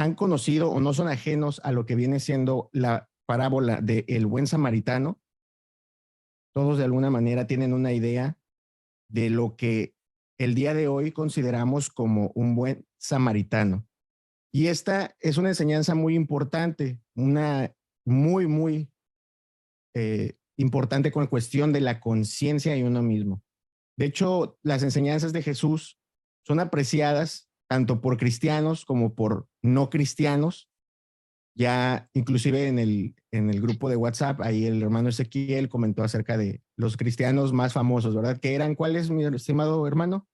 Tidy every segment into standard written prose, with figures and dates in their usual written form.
han conocido o no son ajenos a lo que viene siendo la parábola de el buen samaritano. Todos de alguna manera tienen una idea de lo que el día de hoy consideramos como un buen samaritano. Y esta es una enseñanza muy importante, una muy importante con cuestión de la conciencia y uno mismo. De hecho, las enseñanzas de Jesús son apreciadas tanto por cristianos como por no cristianos. Ya inclusive en el grupo de WhatsApp, ahí el hermano Ezequiel comentó acerca de los cristianos más famosos, ¿verdad? ¿Qué eran? ¿Cuáles, mi estimado hermano?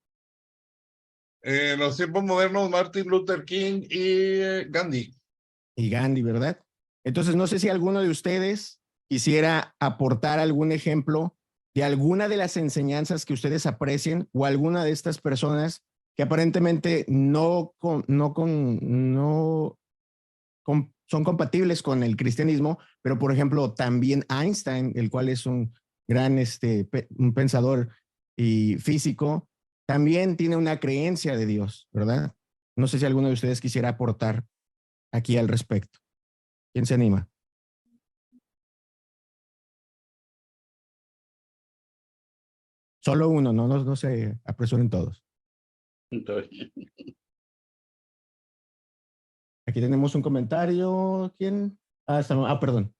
En los tiempos modernos, Martin Luther King y Gandhi. Y Gandhi, ¿verdad? Entonces, no sé si alguno de ustedes quisiera aportar algún ejemplo de alguna de las enseñanzas que ustedes aprecien o alguna de estas personas que aparentemente son compatibles con el cristianismo, pero por ejemplo también Einstein, el cual es un gran un pensador y físico, también tiene una creencia de Dios, ¿verdad? No sé si alguno de ustedes quisiera aportar aquí al respecto. ¿Quién se anima? Solo uno, no se apresuren todos. Aquí tenemos un comentario. ¿Quién? Perdón.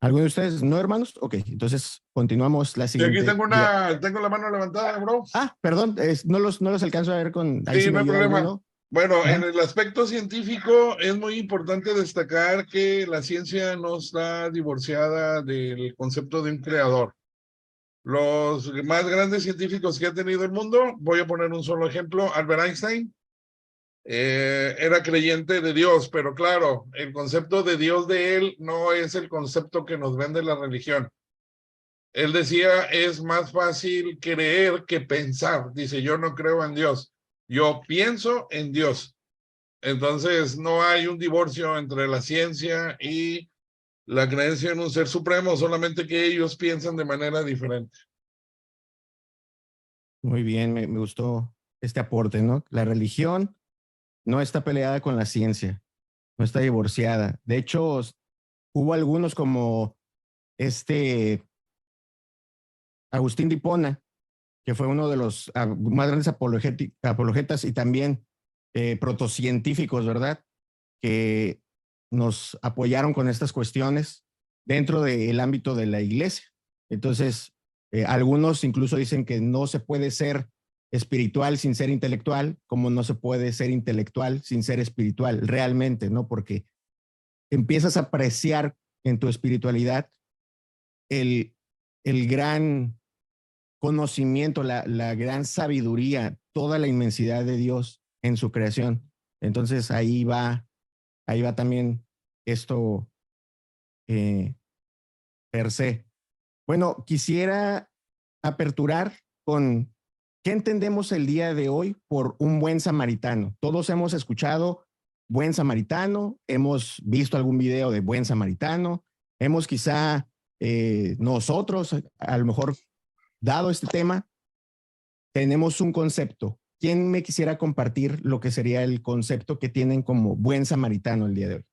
¿Alguno de ustedes no, hermanos? Ok, entonces continuamos la Sí, aquí siguiente. tengo la mano levantada, bro. Perdón, no los alcanzo a ver con... Ahí Sí, sí me no hay ayuda problema. alguno. Bueno, en Ajá. el aspecto científico es muy importante destacar que la ciencia no está divorciada del concepto de un creador. Los más grandes científicos que ha tenido el mundo, voy a poner un solo ejemplo, Albert Einstein, era creyente de Dios, pero claro, el concepto de Dios de él no es el concepto que nos vende la religión. Él decía, es más fácil creer que pensar. Dice, yo no creo en Dios, yo pienso en Dios. Entonces, no hay un divorcio entre la ciencia y la creencia en un ser supremo, solamente que ellos piensan de manera diferente. Muy bien, me gustó este aporte, ¿no? La religión no está peleada con la ciencia, no está divorciada. De hecho, hubo algunos como este Agustín de Hipona, que fue uno de los más grandes apologetas y también protocientíficos, ¿verdad? Que nos apoyaron con estas cuestiones dentro del ámbito de la iglesia. Entonces, algunos incluso dicen que no se puede ser espiritual sin ser intelectual, como no se puede ser intelectual sin ser espiritual, realmente, ¿no? Porque empiezas a apreciar en tu espiritualidad el, el gran conocimiento, la gran sabiduría, toda la inmensidad de Dios en su creación. Entonces ahí va también esto eh, per se. Bueno, quisiera aperturar con qué entendemos el día de hoy por un buen samaritano. Todos hemos escuchado buen samaritano, hemos visto algún video de buen samaritano, hemos quizá nosotros, a lo mejor dado este tema, tenemos un concepto. ¿Quién me quisiera compartir lo que sería el concepto que tienen como buen samaritano el día de hoy?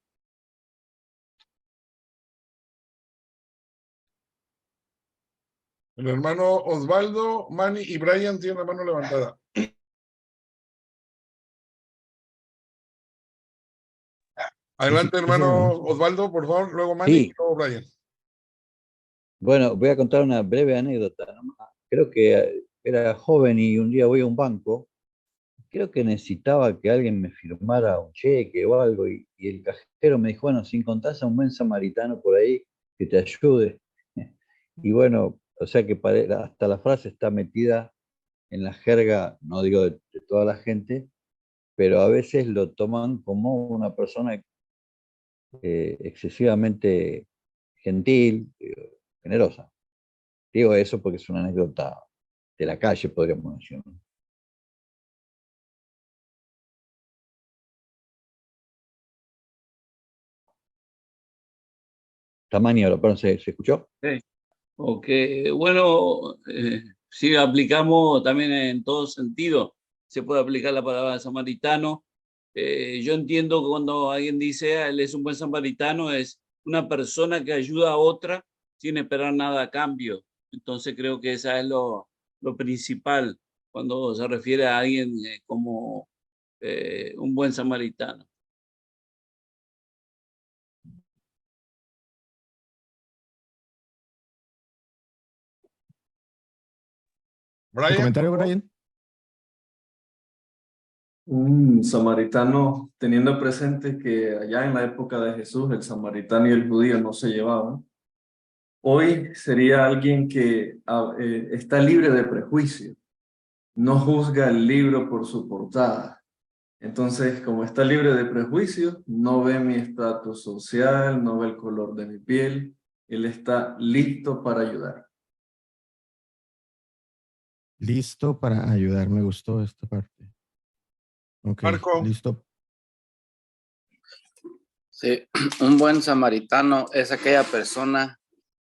El hermano Osvaldo, Manny y Brian tienen la mano levantada. Adelante, hermano Osvaldo, por favor, luego Manny y luego Brian. Bueno, voy a contar una breve anécdota. Creo que era joven y un día voy a un banco. Creo que necesitaba que alguien me firmara un cheque o algo y el cajero me dijo, bueno, si encontrás a un buen samaritano por ahí que te ayude. Y bueno, o sea que hasta la frase está metida en la jerga, no digo de toda la gente, pero a veces lo toman como una persona excesivamente gentil, generosa. Digo eso porque es una anécdota de la calle, podríamos decir. Tamaño, perdón, ¿se escuchó? Sí. Ok, bueno, si aplicamos también en todo sentido, se puede aplicar la palabra samaritano yo entiendo que cuando alguien dice él es un buen samaritano, es una persona que ayuda a otra sin esperar nada a cambio. Entonces creo que esa es lo principal cuando se refiere a alguien como un buen samaritano. ¿Tu Brian, comentario, por favor. Brian? Un samaritano, teniendo presente que allá en la época de Jesús el samaritano y el judío no se llevaban, hoy sería alguien que está libre de prejuicio, no juzga el libro por su portada. Entonces, como está libre de prejuicio, no ve mi estatus social, no ve el color de mi piel, él está listo para ayudar. Listo para ayudar. Me gustó esta parte. Ok, Marco. listo. Sí, un buen samaritano es aquella persona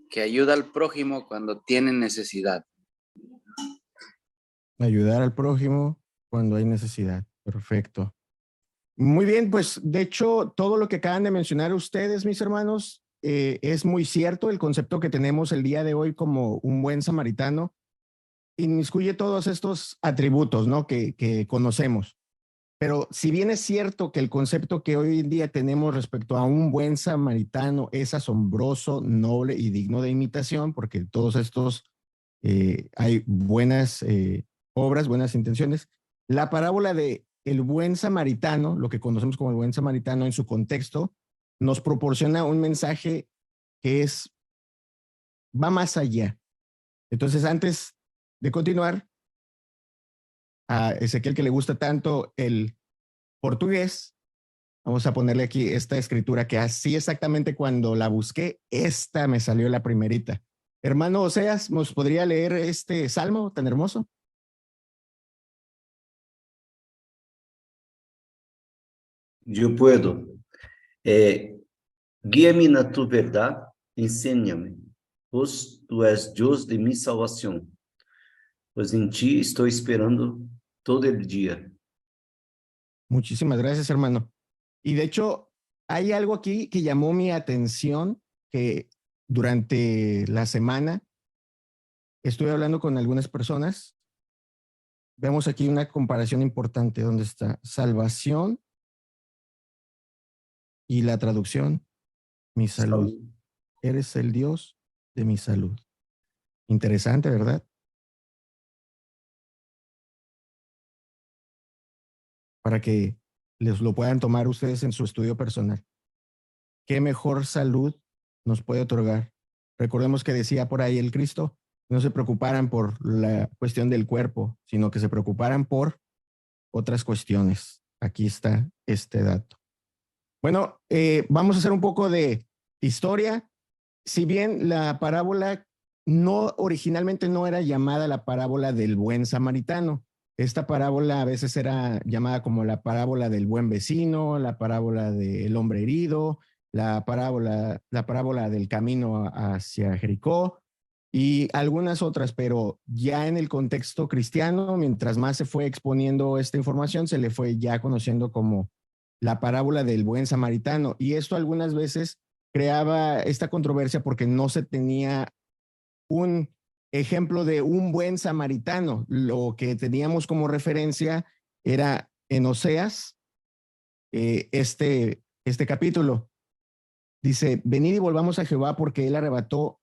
que ayuda al prójimo cuando tiene necesidad. Ayudar al prójimo cuando hay necesidad. Perfecto. Muy bien, pues de hecho, todo lo que acaban de mencionar ustedes, mis hermanos, es muy cierto. El concepto que tenemos el día de hoy como un buen samaritano inmiscuye todos estos atributos, ¿no? que conocemos. Pero si bien es cierto que el concepto que hoy en día tenemos respecto a un buen samaritano es asombroso, noble y digno de imitación, porque todos estos hay buenas obras, buenas intenciones, la parábola de el buen samaritano, lo que conocemos como el buen samaritano en su contexto, nos proporciona un mensaje que va más allá. Entonces, antes de continuar, a Ezequiel que le gusta tanto el portugués, vamos a ponerle aquí esta escritura que así exactamente cuando la busqué, esta me salió la primerita. Hermano Oseas, ¿nos podría leer este salmo tan hermoso? Yo puedo. Guía-me na tu verdad, enséñame, pues tú és Dios de mi salvación, pues en ti estoy esperando todo el día. Muchísimas gracias, hermano. Y de hecho, hay algo aquí que llamó mi atención, que durante la semana estuve hablando con algunas personas. Vemos aquí una comparación importante donde está salvación y la traducción, mi salud. Eres el Dios de mi salud. Interesante, ¿verdad? Para que les lo puedan tomar ustedes en su estudio personal. ¿Qué mejor salud nos puede otorgar? Recordemos que decía por ahí el Cristo, no se preocuparan por la cuestión del cuerpo, sino que se preocuparan por otras cuestiones. Aquí está este dato. Bueno, vamos a hacer un poco de historia. Si bien la parábola originalmente no era llamada la parábola del buen samaritano, esta parábola a veces era llamada como la parábola del buen vecino, la parábola del hombre herido, la parábola del camino hacia Jericó y algunas otras, pero ya en el contexto cristiano, mientras más se fue exponiendo esta información, se le fue ya conociendo como la parábola del buen samaritano. Y esto algunas veces creaba esta controversia porque no se tenía un ejemplo de un buen samaritano. Lo que teníamos como referencia era en Oseas, este capítulo. Dice, venid y volvamos a Jehová porque él arrebató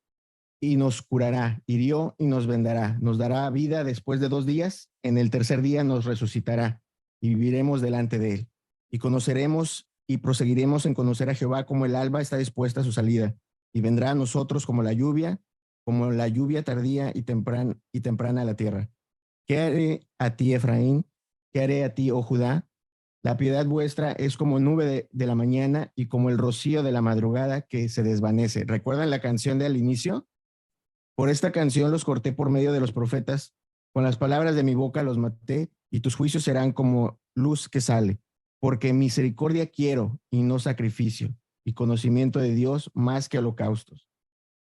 y nos curará, hirió y nos vendará, nos dará vida después de 2 días, en el tercer día nos resucitará y viviremos delante de él. Y conoceremos y proseguiremos en conocer a Jehová como el alba está dispuesta a su salida, y vendrá a nosotros como la lluvia tardía y temprana a la tierra. ¿Qué haré a ti, Efraín? ¿Qué haré a ti, oh Judá? La piedad vuestra es como nube de la mañana y como el rocío de la madrugada que se desvanece. ¿Recuerdan la canción del inicio? Por esta canción los corté por medio de los profetas, con las palabras de mi boca los maté, y tus juicios serán como luz que sale, porque misericordia quiero y no sacrificio, y conocimiento de Dios más que holocaustos.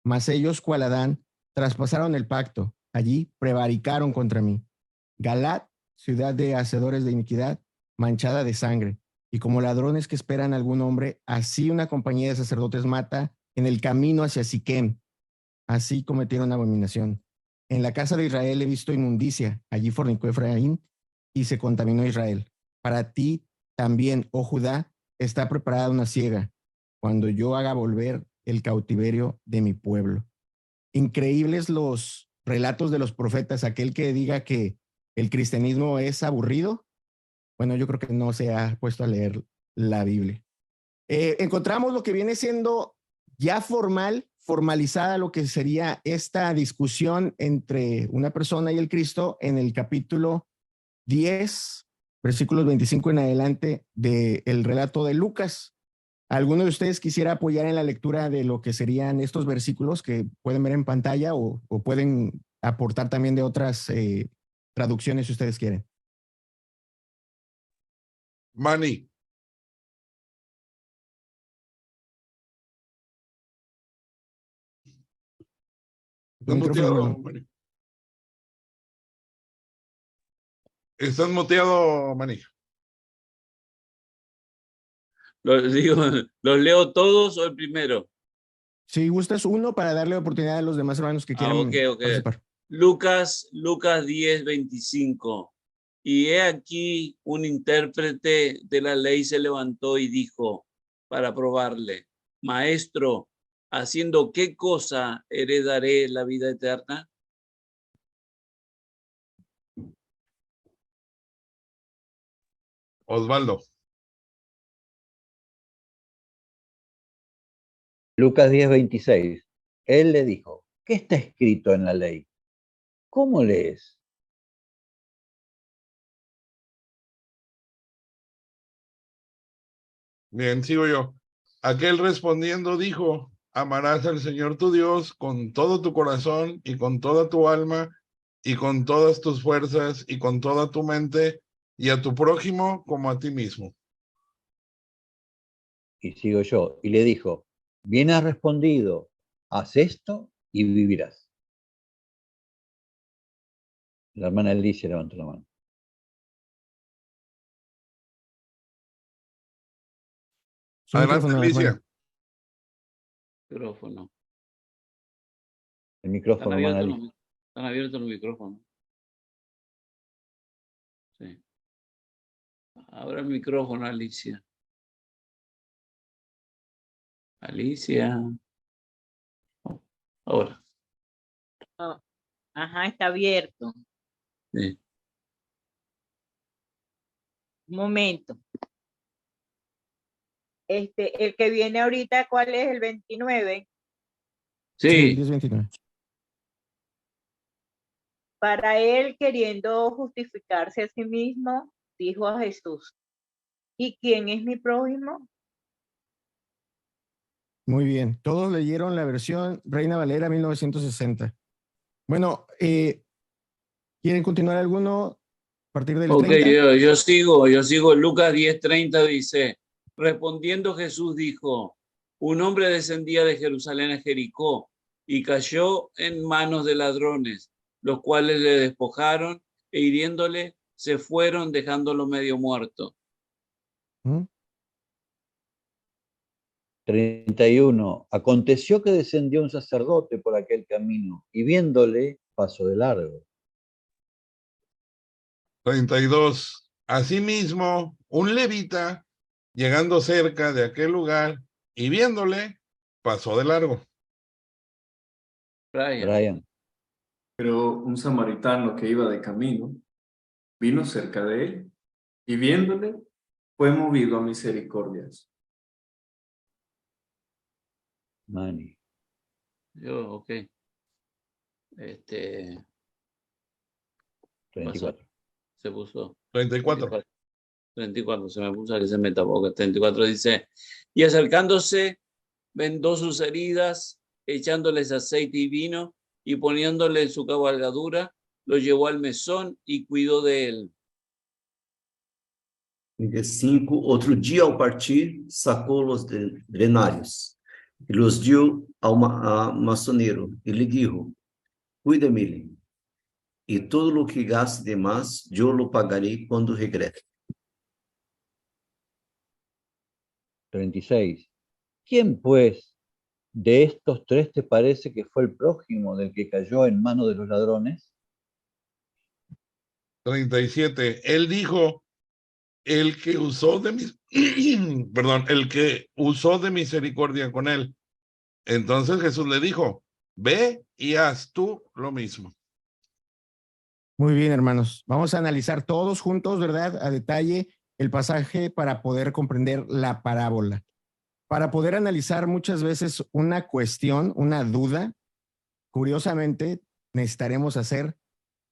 Mas ellos, cual Adán, traspasaron el pacto, allí prevaricaron contra mí. Galat, ciudad de hacedores de iniquidad, manchada de sangre, y como ladrones que esperan a algún hombre, así una compañía de sacerdotes mata en el camino hacia Siquem. Así cometieron abominación. En la casa de Israel he visto inmundicia. Allí fornicó Efraín y se contaminó Israel. Para ti también, oh Judá, está preparada una siega cuando yo haga volver el cautiverio de mi pueblo. Increíbles los relatos de los profetas. Aquel que diga que el cristianismo es aburrido, bueno, yo creo que no se ha puesto a leer la Biblia. Encontramos lo que viene siendo ya formalizada lo que sería esta discusión entre una persona y el Cristo en el capítulo 10, versículos 25 en adelante del relato de Lucas. ¿Alguno de ustedes quisiera apoyar en la lectura de lo que serían estos versículos que pueden ver en pantalla o pueden aportar también de otras traducciones si ustedes quieren? Manny. Estás muteado, Manny. Estás muteado, Manny. ¿Los leo todos o el primero? Si gustas uno para darle oportunidad a los demás hermanos que quieran participar. Lucas 10, 25. Y he aquí un intérprete de la ley se levantó y dijo para probarle: Maestro, ¿haciendo qué cosa heredaré la vida eterna? Osvaldo. Lucas 10, 26. Él le dijo: ¿qué está escrito en la ley? ¿Cómo lees? Bien, sigo yo. Aquel respondiendo dijo: amarás al Señor tu Dios con todo tu corazón y con toda tu alma y con todas tus fuerzas y con toda tu mente, y a tu prójimo como a ti mismo. Y sigo yo. Y le dijo: bien has respondido, haz esto y vivirás. La hermana Alicia levantó la mano. Adelante, Alicia. Micrófono. El micrófono, hermana Alicia. Están abiertos los micrófonos. Sí. Abra el micrófono, Alicia. Alicia. Ahora. Oh, ajá, está abierto. Sí. Un momento. El que viene ahorita, ¿cuál es? El 29. Sí. 10:29. Para él, queriendo justificarse a sí mismo, dijo a Jesús: ¿y quién es mi prójimo? Muy bien. Todos leyeron la versión Reina Valera 1960. Bueno, ¿quieren continuar alguno a partir del 30? Yo sigo. Lucas 10:30 dice: respondiendo Jesús dijo: un hombre descendía de Jerusalén a Jericó y cayó en manos de ladrones, los cuales le despojaron e hiriéndole se fueron dejándolo medio muerto. 31. Aconteció que descendió un sacerdote por aquel camino y viéndole pasó de largo. 32. Asimismo, un levita, llegando cerca de aquel lugar y viéndole, pasó de largo. Brian. Pero un samaritano que iba de camino vino cerca de él y viéndole fue movido a misericordias. Manny. Yo, ok. 34. Se puso. 34. 34, se me puso que se me tapó. 34 dice: y acercándose, vendó sus heridas, echándoles aceite y vino, y poniéndole en su cabalgadura, lo llevó al mesón y cuidó de él. 35. Outro dia, ao partir, sacou los drenários e los dio ao maçoneiro e lhe dijo: cuida-me, e todo lo que gaste de más, yo lo pagaré quando regrese. 36. ¿Quién, pues, de estos tres te parece que fue el prójimo del que cayó en manos de los ladrones? 37. Él dijo, el que usó de mis, perdón, el que usó de misericordia con él. Entonces Jesús le dijo, ve y haz tú lo mismo. Muy bien, hermanos. Vamos a analizar todos juntos, ¿verdad? A detalle el pasaje para poder comprender la parábola. Para poder analizar muchas veces una cuestión, una duda, curiosamente necesitaremos hacer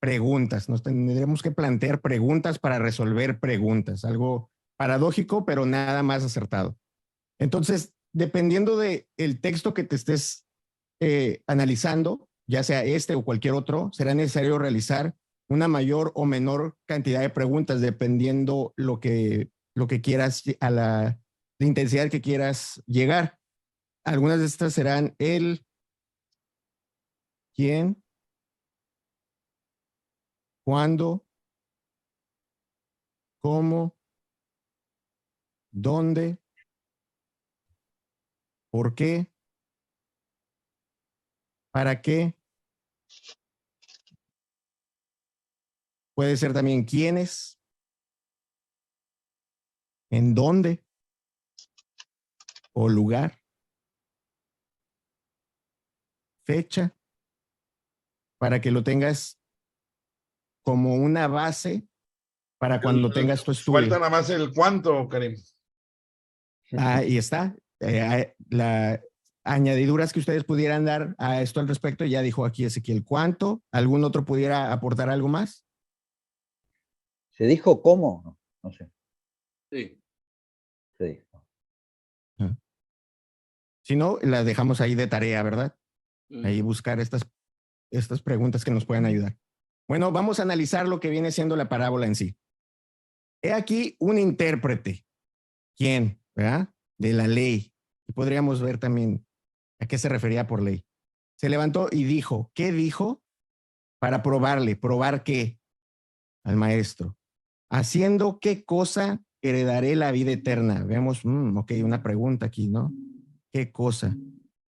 preguntas. Nos tendremos que plantear preguntas para resolver preguntas. Algo paradójico, pero nada más acertado. Entonces, dependiendo del texto que te estés analizando, ya sea este o cualquier otro, será necesario realizar una mayor o menor cantidad de preguntas dependiendo lo que quieras, a la intensidad que quieras llegar. Algunas de estas serán el, quién, cuándo, cómo, dónde, por qué, para qué. Puede ser también quiénes, en dónde o lugar, fecha, para que lo tengas como una base para cuando tengas tu estudio. Falta nada más el cuánto, Karim. Ahí está. Las añadiduras que ustedes pudieran dar a esto al respecto, ya dijo aquí Ezequiel. ¿Cuánto? ¿Algún otro pudiera aportar algo más? ¿Se dijo cómo? No sé. Sí. Se dijo. Si no, las dejamos ahí de tarea, ¿verdad? Ahí buscar estas preguntas que nos puedan ayudar. Bueno, vamos a analizar lo que viene siendo la parábola en sí. He aquí un intérprete. ¿Quién? ¿Verdad? De la ley. Y podríamos ver también a qué se refería por ley. Se levantó y dijo, ¿qué dijo? Para probarle, ¿probar qué? Al maestro. Haciendo qué cosa heredaré la vida eterna. Veamos, ok, una pregunta aquí, ¿no? ¿Qué cosa?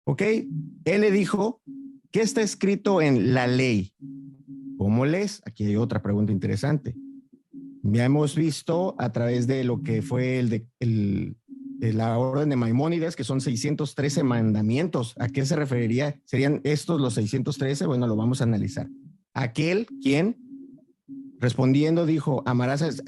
Ok, él le dijo, ¿qué está escrito en la ley? ¿Cómo lees? Aquí hay otra pregunta interesante. Ya hemos visto a través de lo que fue de la orden de Maimónides, que son 613 mandamientos. ¿A qué se referiría? ¿Serían estos los 613? Bueno, lo vamos a analizar. Aquel, ¿quién? Respondiendo dijo, amarás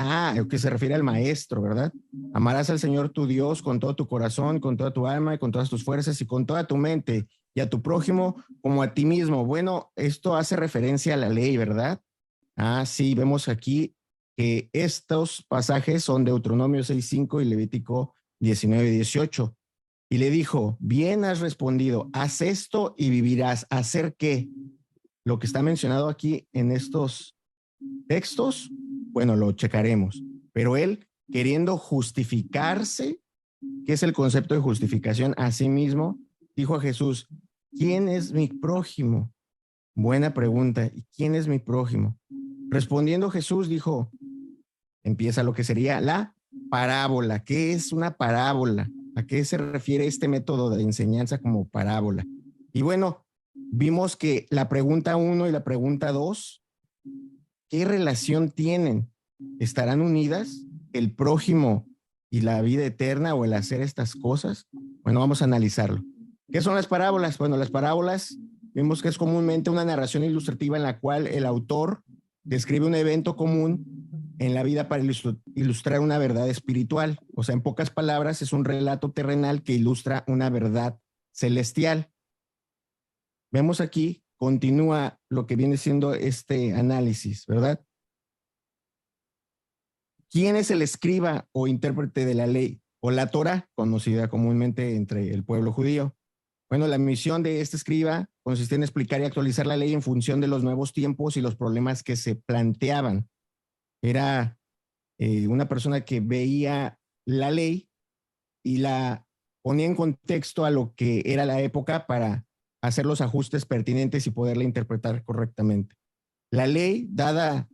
que se refiere al maestro, ¿verdad? Amarás al Señor tu Dios con todo tu corazón, con toda tu alma y con todas tus fuerzas y con toda tu mente y a tu prójimo como a ti mismo. Bueno, esto hace referencia a la ley, ¿verdad? Sí, vemos aquí que estos pasajes son Deuteronomio 6:5 y Levítico 19:18. Y le dijo, bien has respondido, haz esto y vivirás. ¿Hacer qué? Lo que está mencionado aquí en estos textos, bueno, lo checaremos. Pero él, queriendo justificarse, ¿qué es el concepto de justificación? A sí mismo, dijo a Jesús, ¿quién es mi prójimo? Buena pregunta. ¿Y quién es mi prójimo? Respondiendo Jesús dijo, empieza lo que sería la parábola. ¿Qué es una parábola? ¿A qué se refiere este método de enseñanza como parábola? Y bueno, vimos que la pregunta 1 y la pregunta 2, ¿qué relación tienen? ¿Estarán unidas el prójimo y la vida eterna o el hacer estas cosas? Bueno, vamos a analizarlo. ¿Qué son las parábolas? Bueno, las parábolas vimos que es comúnmente una narración ilustrativa en la cual el autor describe un evento común en la vida para ilustrar una verdad espiritual. O sea, en pocas palabras, es un relato terrenal que ilustra una verdad celestial. Vemos aquí, continúa lo que viene siendo este análisis, ¿verdad? ¿Quién es el escriba o intérprete de la ley o la Torá, conocida comúnmente entre el pueblo judío? Bueno, la misión de este escriba consistía en explicar y actualizar la ley en función de los nuevos tiempos y los problemas que se planteaban. Era una persona que veía la ley y la ponía en contexto a lo que era la época para hacer los ajustes pertinentes y poderla interpretar correctamente. La ley dada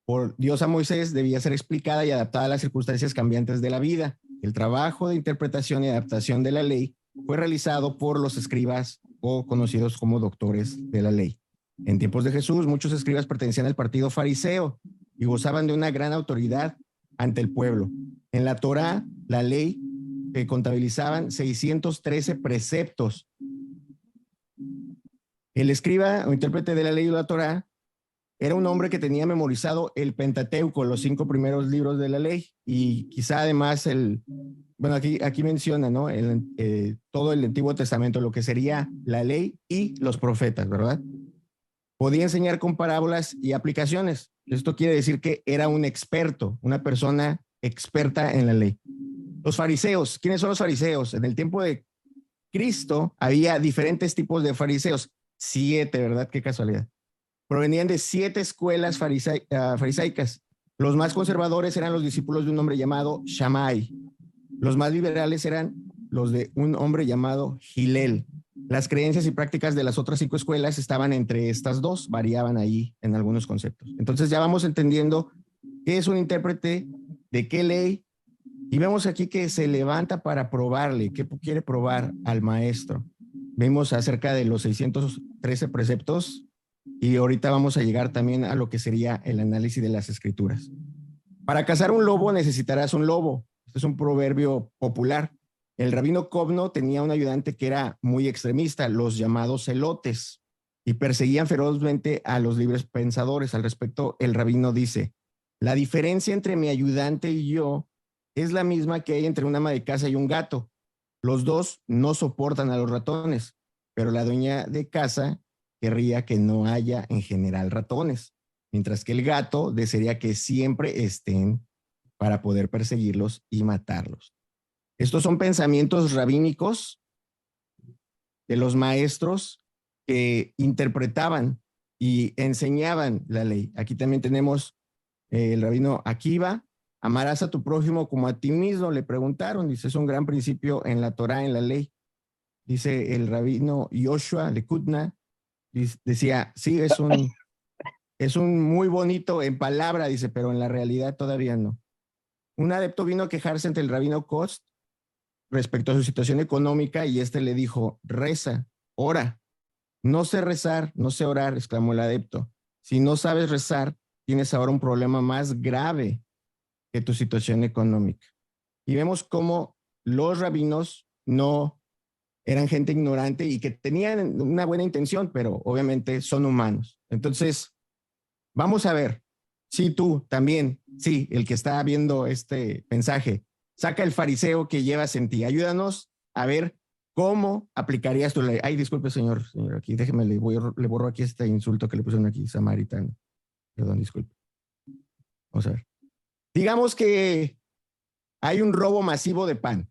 por Dios a Moisés debía ser explicada y adaptada a las circunstancias cambiantes de la vida. El trabajo de interpretación y adaptación de la ley fue realizado por los escribas o conocidos como doctores de la ley. En tiempos de Jesús, muchos escribas pertenecían al partido fariseo y gozaban de una gran autoridad ante el pueblo. En la Torá, la ley, contabilizaban 613 preceptos. El escriba o intérprete de la ley de la Torá era un hombre que tenía memorizado el Pentateuco, los 5 primeros libros de la ley, y quizá además bueno, aquí menciona, ¿no? Todo el Antiguo Testamento, lo que sería la ley y los profetas, ¿verdad? Podía enseñar con parábolas y aplicaciones. Esto quiere decir que era un experto, una persona experta en la ley. Los fariseos, ¿quiénes son los fariseos? En el tiempo de Cristo había diferentes tipos de fariseos, 7, ¿verdad? Qué casualidad. Provenían de 7 escuelas farisaicas. Los más conservadores eran los discípulos de un hombre llamado Shammai. Los más liberales eran los de un hombre llamado Hillel. Las creencias y prácticas de las otras 5 escuelas estaban entre estas dos, variaban ahí en algunos conceptos. Entonces ya vamos entendiendo qué es un intérprete, de qué ley, y vemos aquí que se levanta para probarle, qué quiere probar al maestro. Vimos acerca de los 613 preceptos y ahorita vamos a llegar también a lo que sería el análisis de las escrituras. Para cazar un lobo necesitarás un lobo. Este es un proverbio popular. El rabino Kovno tenía un ayudante que era muy extremista, los llamados celotes, y perseguían ferozmente a los libres pensadores. Al respecto, el rabino dice, la diferencia entre mi ayudante y yo es la misma que hay entre un ama de casa y un gato. Los dos no soportan a los ratones, pero la dueña de casa querría que no haya en general ratones, mientras que el gato desearía que siempre estén para poder perseguirlos y matarlos. Estos son pensamientos rabínicos de los maestros que interpretaban y enseñaban la ley. Aquí también tenemos el rabino Akiva, amarás a tu prójimo como a ti mismo, le preguntaron, dice, es un gran principio en la Torá, en la ley. Dice el rabino Yoshua Lekutna, decía, sí, es un muy bonito en palabra, dice, pero en la realidad todavía no. Un adepto vino a quejarse ante el rabino Kost respecto a su situación económica y este le dijo, reza, ora. No sé rezar, no sé orar, exclamó el adepto. Si no sabes rezar, tienes ahora un problema más grave que tu situación económica. Y vemos cómo los rabinos no eran gente ignorante y que tenían una buena intención, pero obviamente son humanos. Entonces, vamos a ver si tú también, sí, el que está viendo este mensaje, saca el fariseo que llevas en ti. Ayúdanos a ver cómo aplicarías tu ley. Ay, disculpe, señor, aquí déjeme, le borro aquí este insulto que le pusieron aquí, samaritano. Perdón, disculpe. Vamos a ver. Digamos que hay un robo masivo de pan.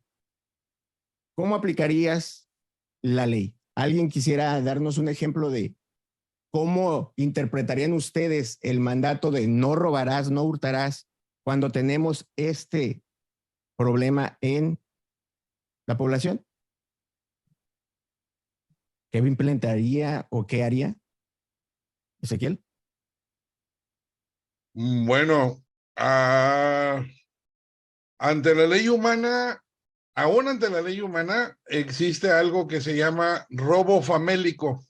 ¿Cómo aplicarías la ley? ¿Alguien quisiera darnos un ejemplo de cómo interpretarían ustedes el mandato de no robarás, no hurtarás cuando tenemos este problema en la población? ¿Qué implementaría o qué haría? Ezequiel. Bueno, ante la ley humana, aún ante la ley humana, existe algo que se llama robo famélico.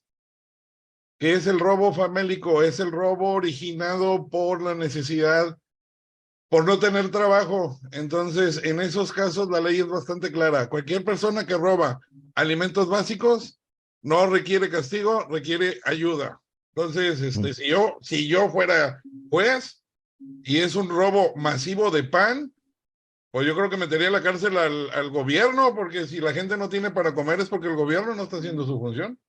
¿Qué es el robo famélico? Es el robo originado por la necesidad, por no tener trabajo. Entonces, en esos casos, la ley es bastante clara. Cualquier persona que roba alimentos básicos no requiere castigo, requiere ayuda. Entonces, si yo fuera juez y es un robo masivo de pan, pues yo creo que metería a la cárcel al gobierno, porque si la gente no tiene para comer es porque el gobierno no está haciendo su función.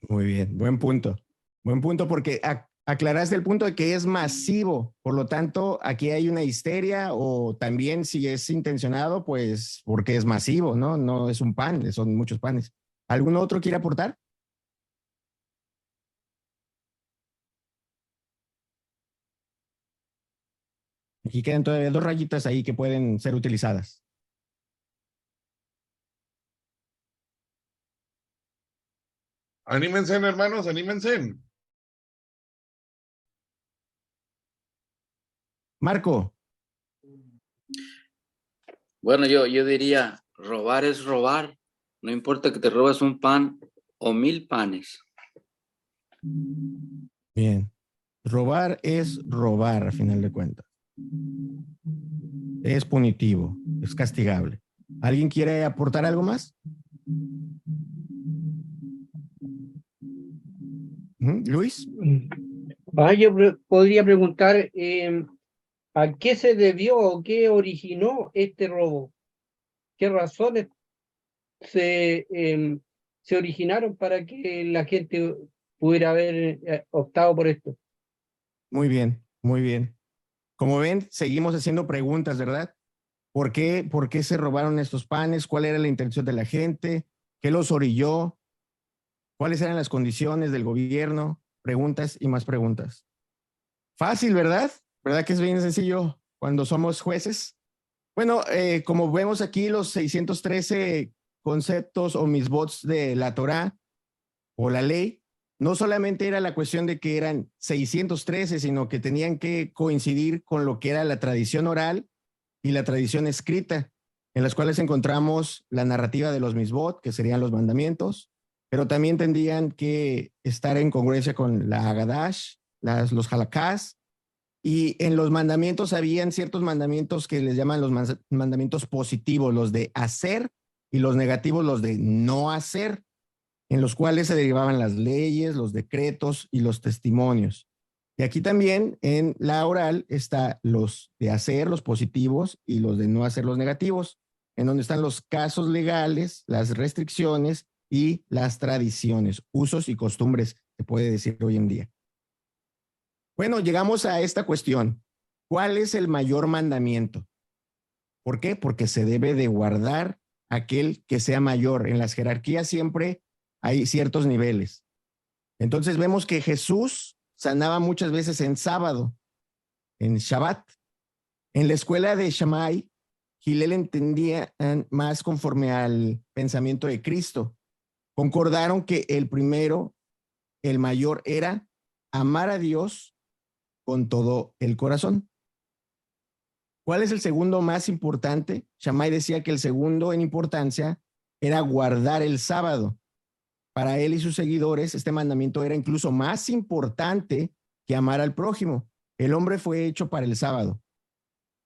Muy bien, buen punto. Buen punto porque aclaraste el punto de que es masivo. Por lo tanto, aquí hay una histeria o también si es intencionado, pues porque es masivo, ¿no? No es un pan, son muchos panes. ¿Algún otro quiere aportar? Aquí quedan todavía 2 rayitas ahí que pueden ser utilizadas. Anímense, hermanos, anímense. Marco. Bueno, yo diría, robar es robar. No importa que te robes un pan o 1000 panes. Bien. Robar es robar, a final de cuentas. Es punitivo, es castigable. ¿Alguien quiere aportar algo más? Luis. Yo podría preguntar ¿a qué se debió o qué originó este robo? ¿Qué razones se originaron para que la gente pudiera haber optado por esto? Muy bien, muy bien. Como ven, seguimos haciendo preguntas, ¿verdad? ¿Por qué se robaron estos panes? ¿Cuál era la intención de la gente? ¿Qué los orilló? ¿Cuáles eran las condiciones del gobierno? Preguntas y más preguntas. Fácil, ¿verdad? ¿Verdad que es bien sencillo cuando somos jueces? Bueno, como vemos aquí, los 613 conceptos o misbots de la Torá o la ley, no solamente era la cuestión de que eran 613, sino que tenían que coincidir con lo que era la tradición oral y la tradición escrita, en las cuales encontramos la narrativa de los misbot, que serían los mandamientos, pero también tendrían que estar en congruencia con la Hagadash, los halakás, y en los mandamientos habían ciertos mandamientos que les llaman los mandamientos positivos, los de hacer, y los negativos, los de no hacer, en los cuales se derivaban las leyes, los decretos y los testimonios. Y aquí también en la oral está los de hacer, los positivos, y los de no hacer, los negativos, en donde están los casos legales, las restricciones y las tradiciones, usos y costumbres, se puede decir hoy en día. Bueno, llegamos a esta cuestión. ¿Cuál es el mayor mandamiento? ¿Por qué? Porque se debe de guardar aquel que sea mayor. En las jerarquías siempre hay ciertos niveles. Entonces vemos que Jesús sanaba muchas veces en sábado, en Shabbat. En la escuela de Shammai, Hillel entendía más conforme al pensamiento de Cristo. Concordaron que el primero, el mayor, era amar a Dios con todo el corazón. ¿Cuál es el segundo más importante? Shammai decía que el segundo en importancia era guardar el sábado. Para él y sus seguidores, este mandamiento era incluso más importante que amar al prójimo. El hombre fue hecho para el sábado.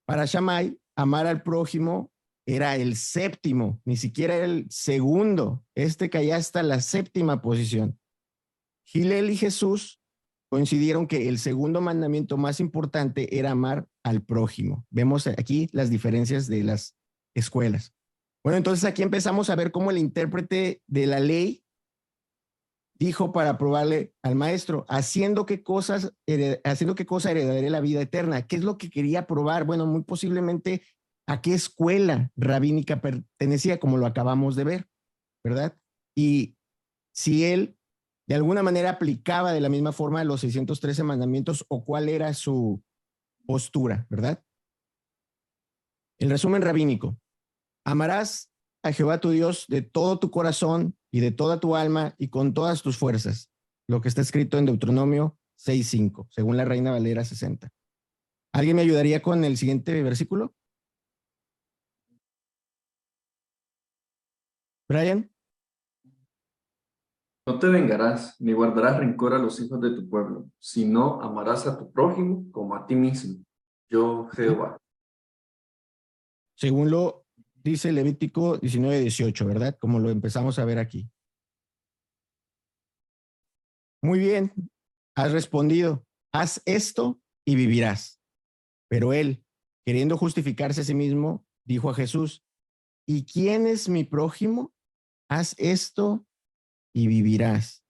Para Shammai, amar al prójimo era el séptimo, ni siquiera era el segundo. Este caía hasta la séptima posición. Hillel y Jesús coincidieron que el segundo mandamiento más importante era amar al prójimo. Vemos aquí las diferencias de las escuelas. Bueno, entonces aquí empezamos a ver cómo el intérprete de la ley dijo para probarle al maestro, haciendo qué cosa heredaré la vida eterna. ¿Qué es lo que quería probar? Bueno, muy posiblemente a qué escuela rabínica pertenecía, como lo acabamos de ver, ¿verdad? Y si él de alguna manera aplicaba de la misma forma los 613 mandamientos o cuál era su postura, ¿verdad? El resumen rabínico. Amarás a Jehová tu Dios de todo tu corazón y de toda tu alma y con todas tus fuerzas. Lo que está escrito en Deuteronomio 6:5, según la Reina Valera 60. ¿Alguien me ayudaría con el siguiente versículo? Brian. No te vengarás, ni guardarás rencor a los hijos de tu pueblo, sino amarás a tu prójimo como a ti mismo. Yo, Jehová. Según lo dice Levítico 19:18, ¿verdad? Como lo empezamos a ver aquí. Muy bien, has respondido. Haz esto y vivirás. Pero él, queriendo justificarse a sí mismo, dijo a Jesús, ¿y quién es mi prójimo? Haz esto y vivirás.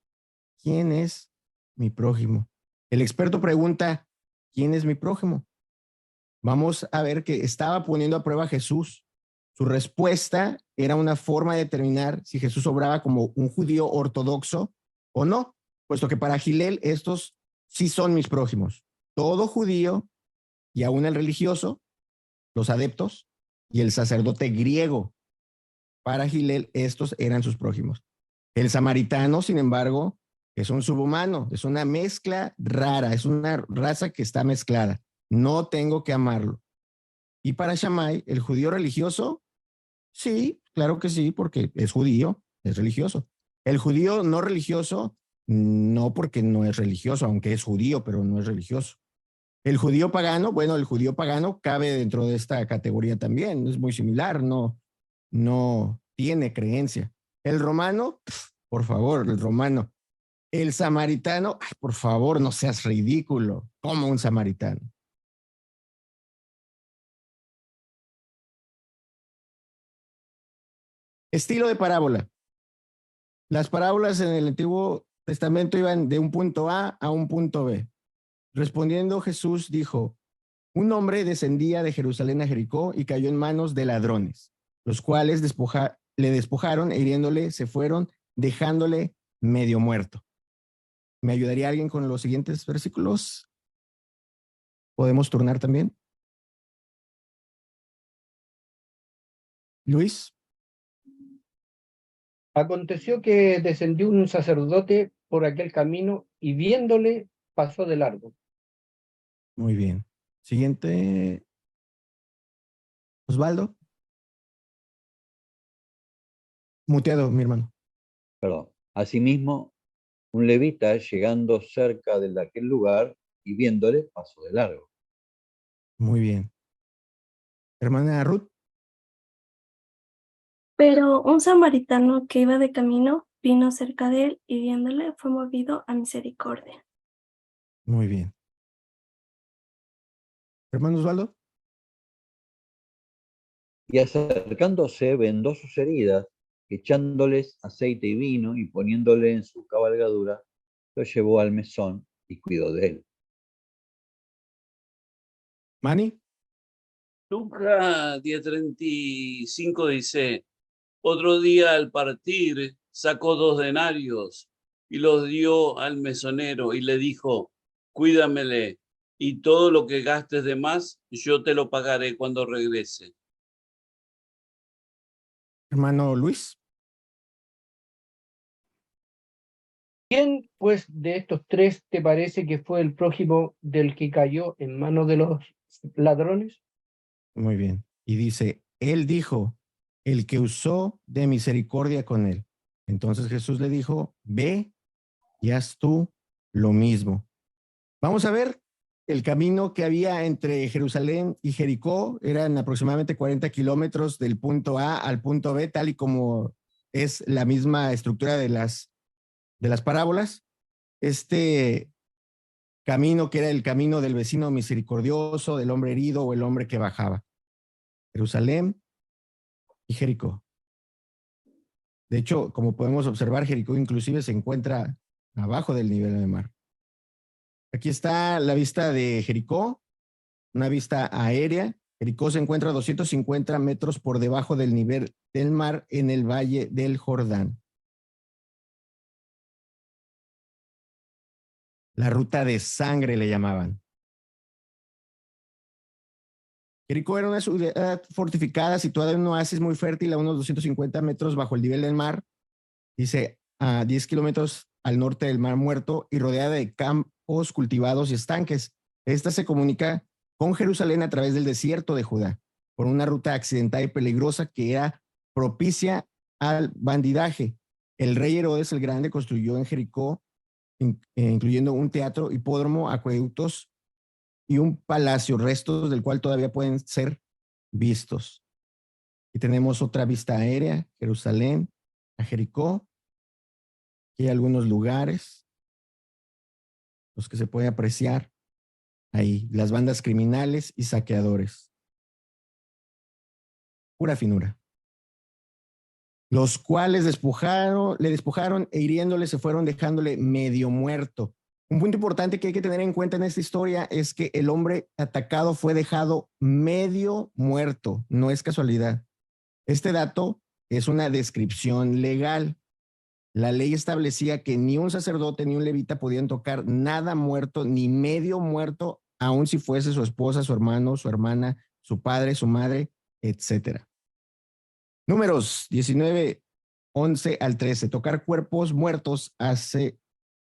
¿Quién es mi prójimo? El experto pregunta, ¿quién es mi prójimo? Vamos a ver que estaba poniendo a prueba a Jesús. Su respuesta era una forma de determinar si Jesús obraba como un judío ortodoxo o no, puesto que para Hillel estos sí son mis prójimos. Todo judío y aún el religioso, los adeptos y el sacerdote griego. Para Hillel estos eran sus prójimos. El samaritano, sin embargo, es un subhumano, es una mezcla rara, es una raza que está mezclada. No tengo que amarlo. Y para Shammai, el judío religioso, sí, claro que sí, porque es judío, es religioso. El judío no religioso, no, porque no es religioso, aunque es judío, pero no es religioso. El judío pagano, bueno, el judío pagano cabe dentro de esta categoría también, es muy similar, no tiene creencia. El romano, por favor, el romano. El samaritano, ay, por favor, no seas ridículo, como un samaritano. Estilo de parábola. Las parábolas en el Antiguo Testamento iban de un punto A a un punto B. Respondiendo Jesús dijo, un hombre descendía de Jerusalén a Jericó y cayó en manos de ladrones, los cuales le despojaron e hiriéndole se fueron, dejándole medio muerto. ¿Me ayudaría alguien con los siguientes versículos? ¿Podemos turnar también? Luis. Aconteció que descendió un sacerdote por aquel camino y viéndole pasó de largo. Muy bien. Siguiente. Osvaldo. Muteado, mi hermano. Perdón. Asimismo, un levita llegando cerca de aquel lugar y viéndole pasó de largo. Muy bien. Hermana Ruth. Pero un samaritano que iba de camino vino cerca de él y viéndole fue movido a misericordia. Muy bien. Hermano Osvaldo. Y acercándose vendó sus heridas, echándoles aceite y vino y poniéndole en su cabalgadura, lo llevó al mesón y cuidó de él. Manny. Lucas 10:35 dice, otro día al partir sacó 2 denarios y los dio al mesonero y le dijo, cuídamele y todo lo que gastes de más yo te lo pagaré cuando regrese. Hermano Luis. ¿Quién, pues, de estos tres te parece que fue el prójimo del que cayó en manos de los ladrones? Muy bien. Y dice, él dijo, el que usó de misericordia con él. Entonces Jesús le dijo, ve y haz tú lo mismo. Vamos a ver el camino que había entre Jerusalén y Jericó. Eran aproximadamente 40 kilómetros del punto A al punto B, tal y como es la misma estructura de las parábolas. Este camino que era el camino del vecino misericordioso, del hombre herido o el hombre que bajaba. Jerusalén y Jericó. De hecho, como podemos observar, Jericó inclusive se encuentra abajo del nivel del mar. Aquí está la vista de Jericó, una vista aérea. Jericó se encuentra a 250 metros por debajo del nivel del mar en el valle del Jordán. La ruta de sangre le llamaban. Jericó era una ciudad fortificada situada en un oasis muy fértil a unos 250 metros bajo el nivel del mar, dice a 10 kilómetros al norte del Mar Muerto y rodeada de campos cultivados y estanques. Esta se comunica con Jerusalén a través del desierto de Judá, por una ruta accidentada y peligrosa que era propicia al bandidaje. El rey Herodes el Grande construyó en Jericó, incluyendo un teatro, hipódromo, acueductos y un palacio, restos del cual todavía pueden ser vistos. Y tenemos otra vista aérea, Jerusalén, a Jericó. Aquí hay algunos lugares, los que se puede apreciar ahí, las bandas criminales y saqueadores. Pura finura. Los cuales le despojaron e hiriéndole se fueron dejándole medio muerto. Un punto importante que hay que tener en cuenta en esta historia es que el hombre atacado fue dejado medio muerto, no es casualidad. Este dato es una descripción legal. La ley establecía que ni un sacerdote ni un levita podían tocar nada muerto ni medio muerto, aun si fuese su esposa, su hermano, su hermana, su padre, su madre, etc. Números 19, 11 al 13. Tocar cuerpos muertos hace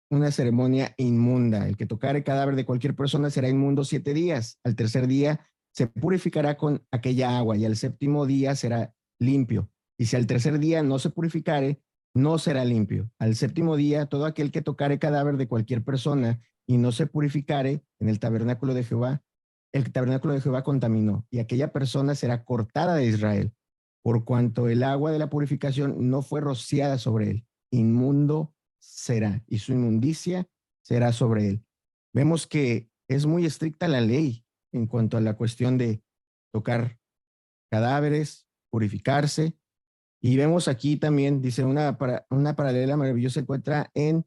una ceremonia inmunda. El que tocare cadáver de cualquier persona será inmundo 7 días. Al tercer día se purificará con aquella agua y al séptimo día será limpio. Y si al tercer día no se purificare, no será limpio. Al séptimo día, todo aquel que tocare cadáver de cualquier persona y no se purificare en el tabernáculo de Jehová, el tabernáculo de Jehová contaminó, y aquella persona será cortada de Israel, por cuanto el agua de la purificación no fue rociada sobre él. Inmundo será, y su inmundicia será sobre él. Vemos que es muy estricta la ley en cuanto a la cuestión de tocar cadáveres, purificarse. Y vemos aquí también, dice, una paralela maravillosa se encuentra en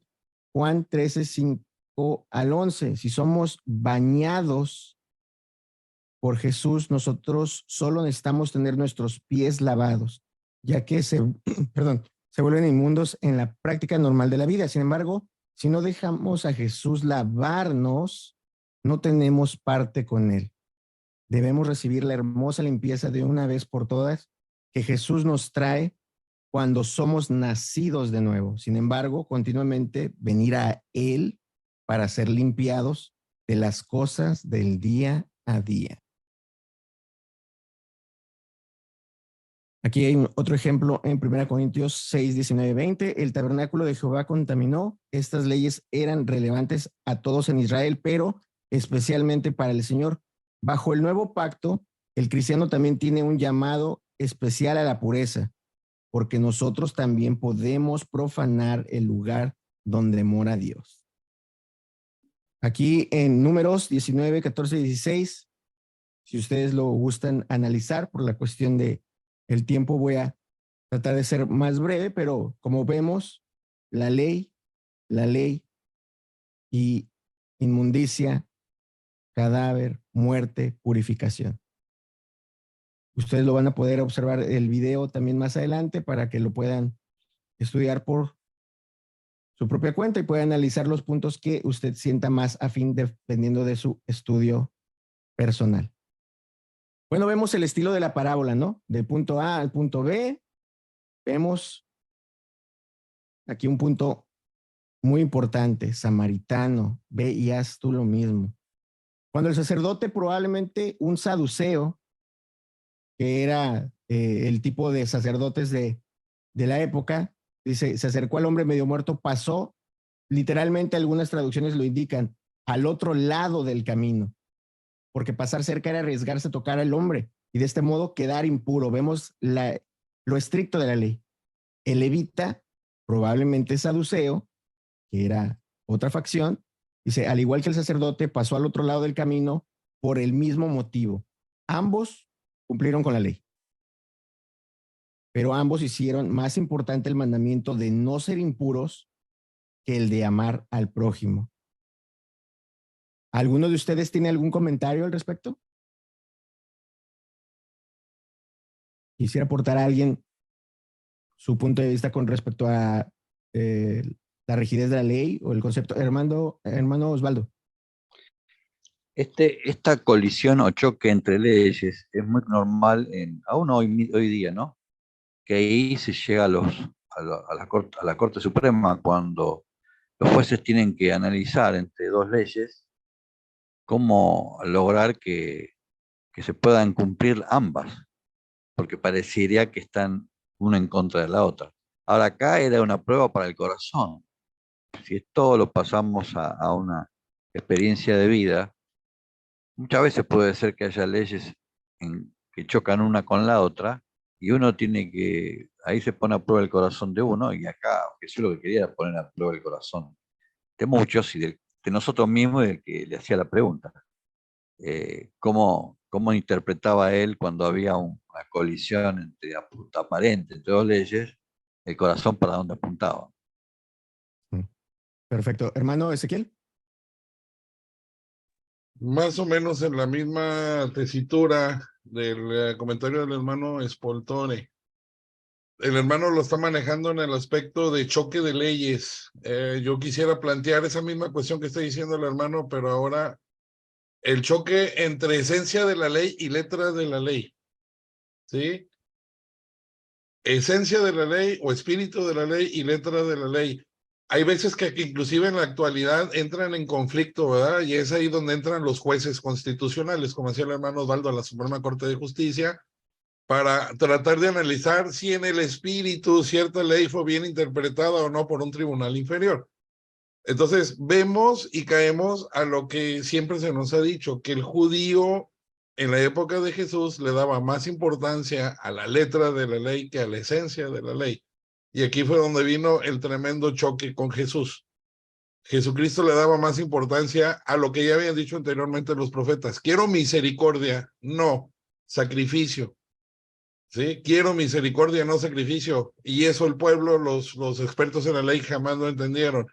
Juan 13, 5 al 11. Si somos bañados por Jesús, nosotros solo necesitamos tener nuestros pies lavados, ya que se vuelven inmundos en la práctica normal de la vida. Sin embargo, si no dejamos a Jesús lavarnos, no tenemos parte con él. Debemos recibir la hermosa limpieza de una vez por todas que Jesús nos trae cuando somos nacidos de nuevo. Sin embargo, continuamente venir a él para ser limpiados de las cosas del día a día. Aquí hay otro ejemplo en 1 Corintios 6, 19, 20. El tabernáculo de Jehová contaminó. Estas leyes eran relevantes a todos en Israel, pero especialmente para el Señor. Bajo el nuevo pacto, el cristiano también tiene un llamado especial a la pureza, porque nosotros también podemos profanar el lugar donde mora Dios. Aquí en Números 19, 14 y 16, si ustedes lo gustan analizar por la cuestión de el tiempo, voy a tratar de ser más breve, pero como vemos, la ley y inmundicia, cadáver, muerte, purificación. Ustedes lo van a poder observar el video también más adelante para que lo puedan estudiar por su propia cuenta y puedan analizar los puntos que usted sienta más afín dependiendo de su estudio personal. Bueno, vemos el estilo de la parábola, ¿no? Del punto A al punto B. Vemos aquí un punto muy importante, samaritano, ve y haz tú lo mismo. Cuando el sacerdote, probablemente un saduceo, que era el tipo de sacerdotes de la época, dice, se acercó al hombre medio muerto, pasó, literalmente algunas traducciones lo indican, al otro lado del camino, porque pasar cerca era arriesgarse a tocar al hombre y de este modo quedar impuro. Vemos lo estricto de la ley. El levita, probablemente saduceo, que era otra facción, dice, al igual que el sacerdote, pasó al otro lado del camino por el mismo motivo. Ambos cumplieron con la ley, pero ambos hicieron más importante el mandamiento de no ser impuros que el de amar al prójimo. ¿Alguno de ustedes tiene algún comentario al respecto? Quisiera aportar a alguien su punto de vista con respecto a la rigidez de la ley o el concepto. Hermano Osvaldo. Esta colisión o choque entre leyes es muy normal aún hoy día, ¿no? Que ahí se llega a la Corte Suprema cuando los jueces tienen que analizar entre dos leyes cómo lograr que se puedan cumplir ambas, porque parecería que están una en contra de la otra. Ahora acá era una prueba para el corazón. Si esto lo pasamos a una experiencia de vida, muchas veces puede ser que haya leyes que chocan una con la otra y uno tiene que, ahí se pone a prueba el corazón de uno, y acá Jesús lo que quería era poner a prueba el corazón de muchos y de nosotros mismos y del que le hacía la pregunta. ¿Cómo interpretaba él cuando había una colisión aparente entre dos leyes, el corazón para dónde apuntaba? Perfecto. Hermano Ezequiel. Más o menos en la misma tesitura del comentario del hermano Spoltore. El hermano lo está manejando en el aspecto de choque de leyes. Yo quisiera plantear esa misma cuestión que está diciendo el hermano, pero ahora el choque entre esencia de la ley y letra de la ley. ¿Sí? Esencia de la ley o espíritu de la ley y letra de la ley. hay veces que inclusive en la actualidad entran en conflicto, ¿verdad? Y es ahí donde entran los jueces constitucionales, como decía el hermano Osvaldo, a la Suprema Corte de Justicia, para tratar de analizar si en el espíritu cierta ley fue bien interpretada o no por un tribunal inferior. Entonces vemos y caemos a lo que siempre se nos ha dicho, que el judío en la época de Jesús le daba más importancia a la letra de la ley que a la esencia de la ley. Y aquí fue donde vino el tremendo choque con Jesús. Jesucristo le daba más importancia a lo que ya habían dicho anteriormente los profetas. Quiero misericordia, no sacrificio. ¿Sí? Quiero misericordia, no sacrificio. Y eso el pueblo, los expertos en la ley jamás lo entendieron.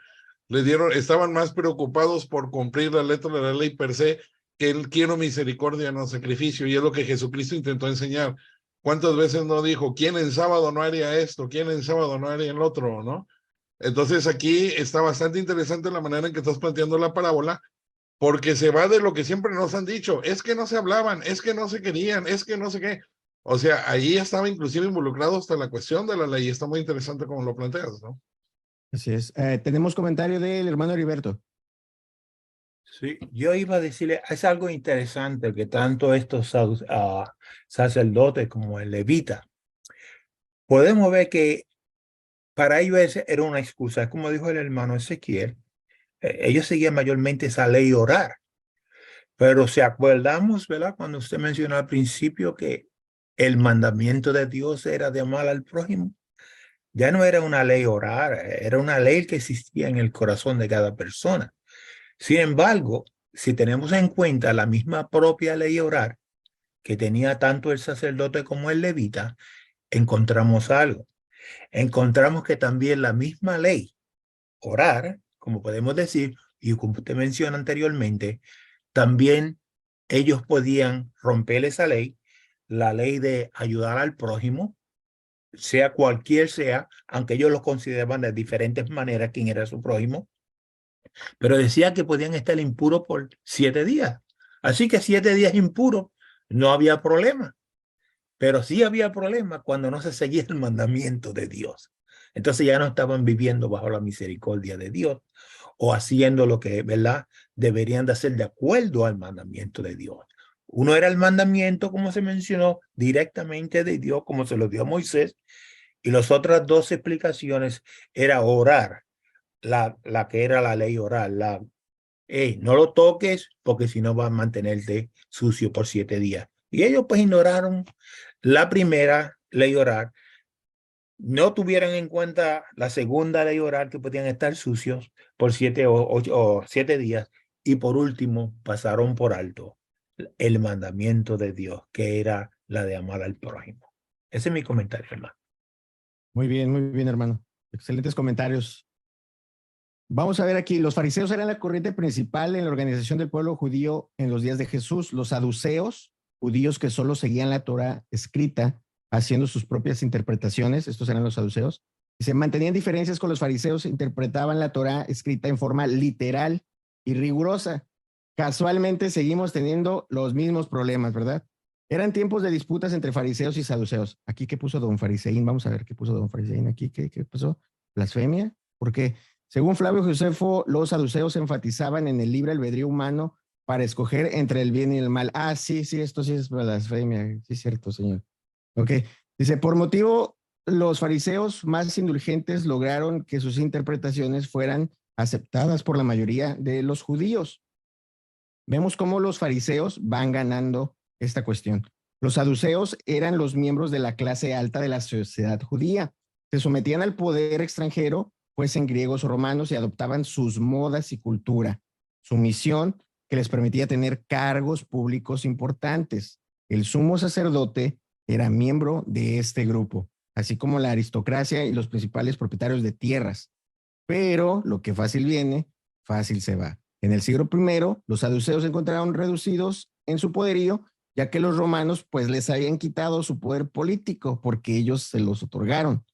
Estaban más preocupados por cumplir la letra de la ley per se, que el quiero misericordia, no sacrificio. Y es lo que Jesucristo intentó enseñar. ¿Cuántas veces no dijo, quién en sábado no haría esto? ¿Quién en sábado no haría el otro? ¿No? Entonces aquí está bastante interesante la manera en que estás planteando la parábola, porque se va de lo que siempre nos han dicho, es que no se hablaban, es que no se querían, es que no sé qué. O sea, ahí estaba inclusive involucrado hasta la cuestión de la ley. Está muy interesante como lo planteas, ¿no? Así es. Tenemos comentario del hermano Heriberto. Sí, yo iba a decirle, es algo interesante que tanto estos sacerdotes como el levita, podemos ver que para ellos era una excusa, como dijo el hermano Ezequiel, ellos seguían mayormente esa ley orar. Pero si acordamos, ¿verdad? Cuando usted mencionó al principio que el mandamiento de Dios era de amar al prójimo, ya no era una ley orar, era una ley que existía en el corazón de cada persona. Sin embargo, si tenemos en cuenta la misma propia ley orar que tenía tanto el sacerdote como el levita, encontramos algo. Encontramos que también la misma ley orar, como podemos decir, y como usted menciona anteriormente, también ellos podían romper esa ley, la ley de ayudar al prójimo, sea cualquier sea, aunque ellos lo consideraban de diferentes maneras quién era su prójimo, pero decía que podían estar impuros por 7 días. Así que 7 días impuros no había problema, pero sí había problema cuando no se seguía el mandamiento de Dios. Entonces ya no estaban viviendo bajo la misericordia de Dios o haciendo lo que, ¿verdad?, deberían de hacer de acuerdo al mandamiento de Dios. Uno era el mandamiento, como se mencionó, directamente de Dios, como se lo dio a Moisés, y las otras 2 explicaciones era orar, la que era la ley oral, no lo toques porque si no vas a mantenerte sucio por 7 días. Y ellos pues ignoraron la primera ley oral, no tuvieron en cuenta la segunda ley oral que podían estar sucios por 7 o 7 días, y por último pasaron por alto el mandamiento de Dios, que era la de amar al prójimo. Ese es mi comentario, hermano. Muy bien, hermano. Excelentes comentarios. Vamos a ver aquí, los fariseos eran la corriente principal en la organización del pueblo judío en los días de Jesús. Los saduceos, judíos que solo seguían la Torá escrita, haciendo sus propias interpretaciones, estos eran los saduceos, y se mantenían diferencias con los fariseos, interpretaban la Torá escrita en forma literal y rigurosa. Casualmente seguimos teniendo los mismos problemas, ¿verdad? Eran tiempos de disputas entre fariseos y saduceos. Aquí, ¿qué puso don Fariseín? Vamos a ver qué puso don Fariseín aquí. ¿Qué pasó? ¿Blasfemia? Porque según Flavio Josefo, los saduceos enfatizaban en el libre albedrío humano para escoger entre el bien y el mal. Ah, sí, esto sí es blasfemia. Sí, es cierto, señor. Ok. Dice, por motivo, los fariseos más indulgentes lograron que sus interpretaciones fueran aceptadas por la mayoría de los judíos. Vemos cómo los fariseos van ganando esta cuestión. Los saduceos eran los miembros de la clase alta de la sociedad judía. Se sometían al poder extranjero, fuesen griegos o romanos, y adoptaban sus modas y cultura. Su misión, que les permitía tener cargos públicos importantes. El sumo sacerdote era miembro de este grupo, así como la aristocracia y los principales propietarios de tierras. Pero lo que fácil viene, fácil se va. En el siglo I, los saduceos se encontraron reducidos en su poderío, ya que los romanos pues les habían quitado su poder político porque ellos se los otorgaron,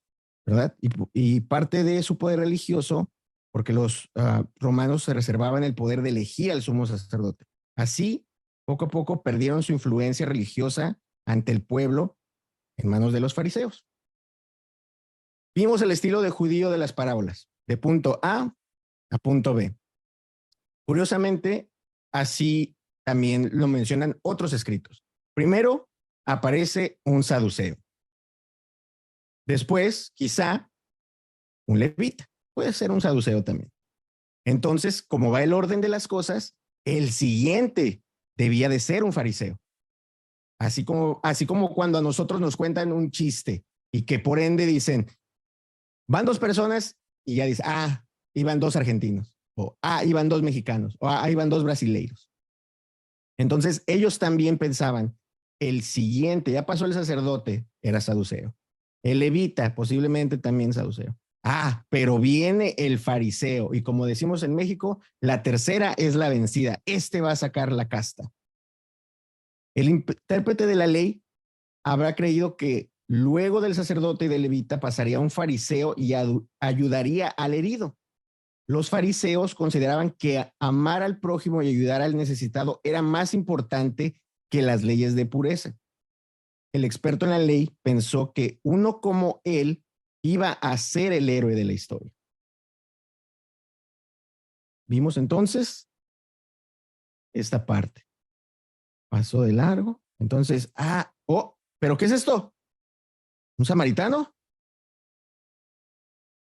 ¿verdad? Y parte de su poder religioso, porque los romanos se reservaban el poder de elegir al sumo sacerdote. Así, poco a poco perdieron su influencia religiosa ante el pueblo en manos de los fariseos. Vimos el estilo de judío de las parábolas. de punto A a punto B. Curiosamente, así también lo mencionan otros escritos. Primero aparece un saduceo. Después, quizá, un levita. Puede ser un saduceo también. Entonces, como va el orden de las cosas, el siguiente debía de ser un fariseo. Así como cuando a nosotros nos cuentan un chiste y que por ende dicen, van dos personas y ya dice, iban dos argentinos, o iban dos mexicanos, o iban dos brasileiros. Entonces ellos también pensaban, el siguiente, ya pasó el sacerdote, era saduceo. El levita, posiblemente también saduceo. Pero viene el fariseo y como decimos en México, la tercera es la vencida. Este va a sacar la casta. El intérprete de la ley habrá creído que luego del sacerdote y del levita pasaría un fariseo y ayudaría al herido. Los fariseos consideraban que amar al prójimo y ayudar al necesitado era más importante que las leyes de pureza. El experto en la ley pensó que uno como él iba a ser el héroe de la historia. Vimos entonces esta parte. Pasó de largo. Entonces, ¿pero qué es esto? ¿Un samaritano?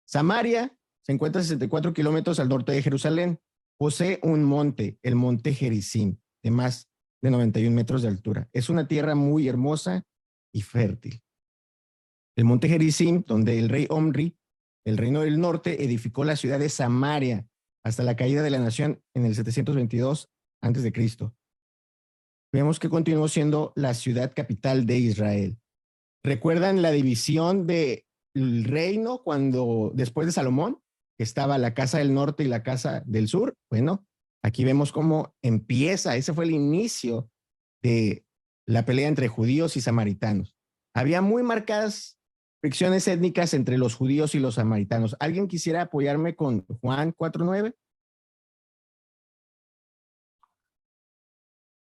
Samaria se encuentra a 64 kilómetros al norte de Jerusalén. Posee un monte, el monte Gerizim, de más de 91 metros de altura. Es una tierra muy hermosa y fértil. El monte Gerizim, donde el rey Omri, el reino del norte, edificó la ciudad de Samaria hasta la caída de la nación en el 722 a.C. Vemos que continuó siendo la ciudad capital de Israel. ¿Recuerdan la división del reino después de Salomón? Que estaba la casa del norte y la casa del sur. Bueno, aquí vemos cómo empieza. Ese fue el inicio de la pelea entre judíos y samaritanos. Había muy marcadas fricciones étnicas entre los judíos y los samaritanos. ¿Alguien quisiera apoyarme con Juan 4:9?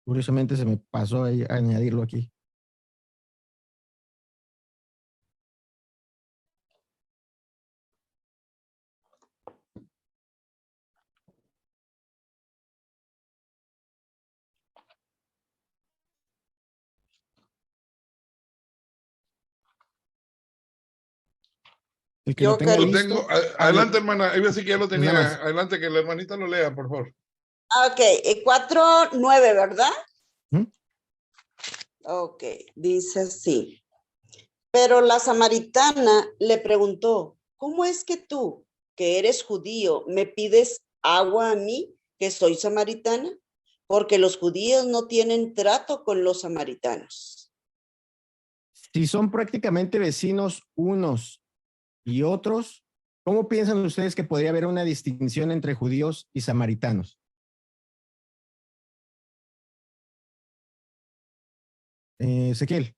Curiosamente se me pasó a añadirlo aquí. El que lo tenga Lo listo, tengo. Adelante, hermana. Iba a decir que ya lo Pues nada tenía. más. Adelante, que la hermanita lo lea, por favor. Ok, 4:9, ¿verdad? ¿Mm? Ok, dice así. Pero la samaritana le preguntó, ¿cómo es que tú, que eres judío, me pides agua a mí, que soy samaritana? Porque los judíos no tienen trato con los samaritanos. Si son prácticamente vecinos unos y otros, ¿cómo piensan ustedes que podría haber una distinción entre judíos y samaritanos? Ezequiel.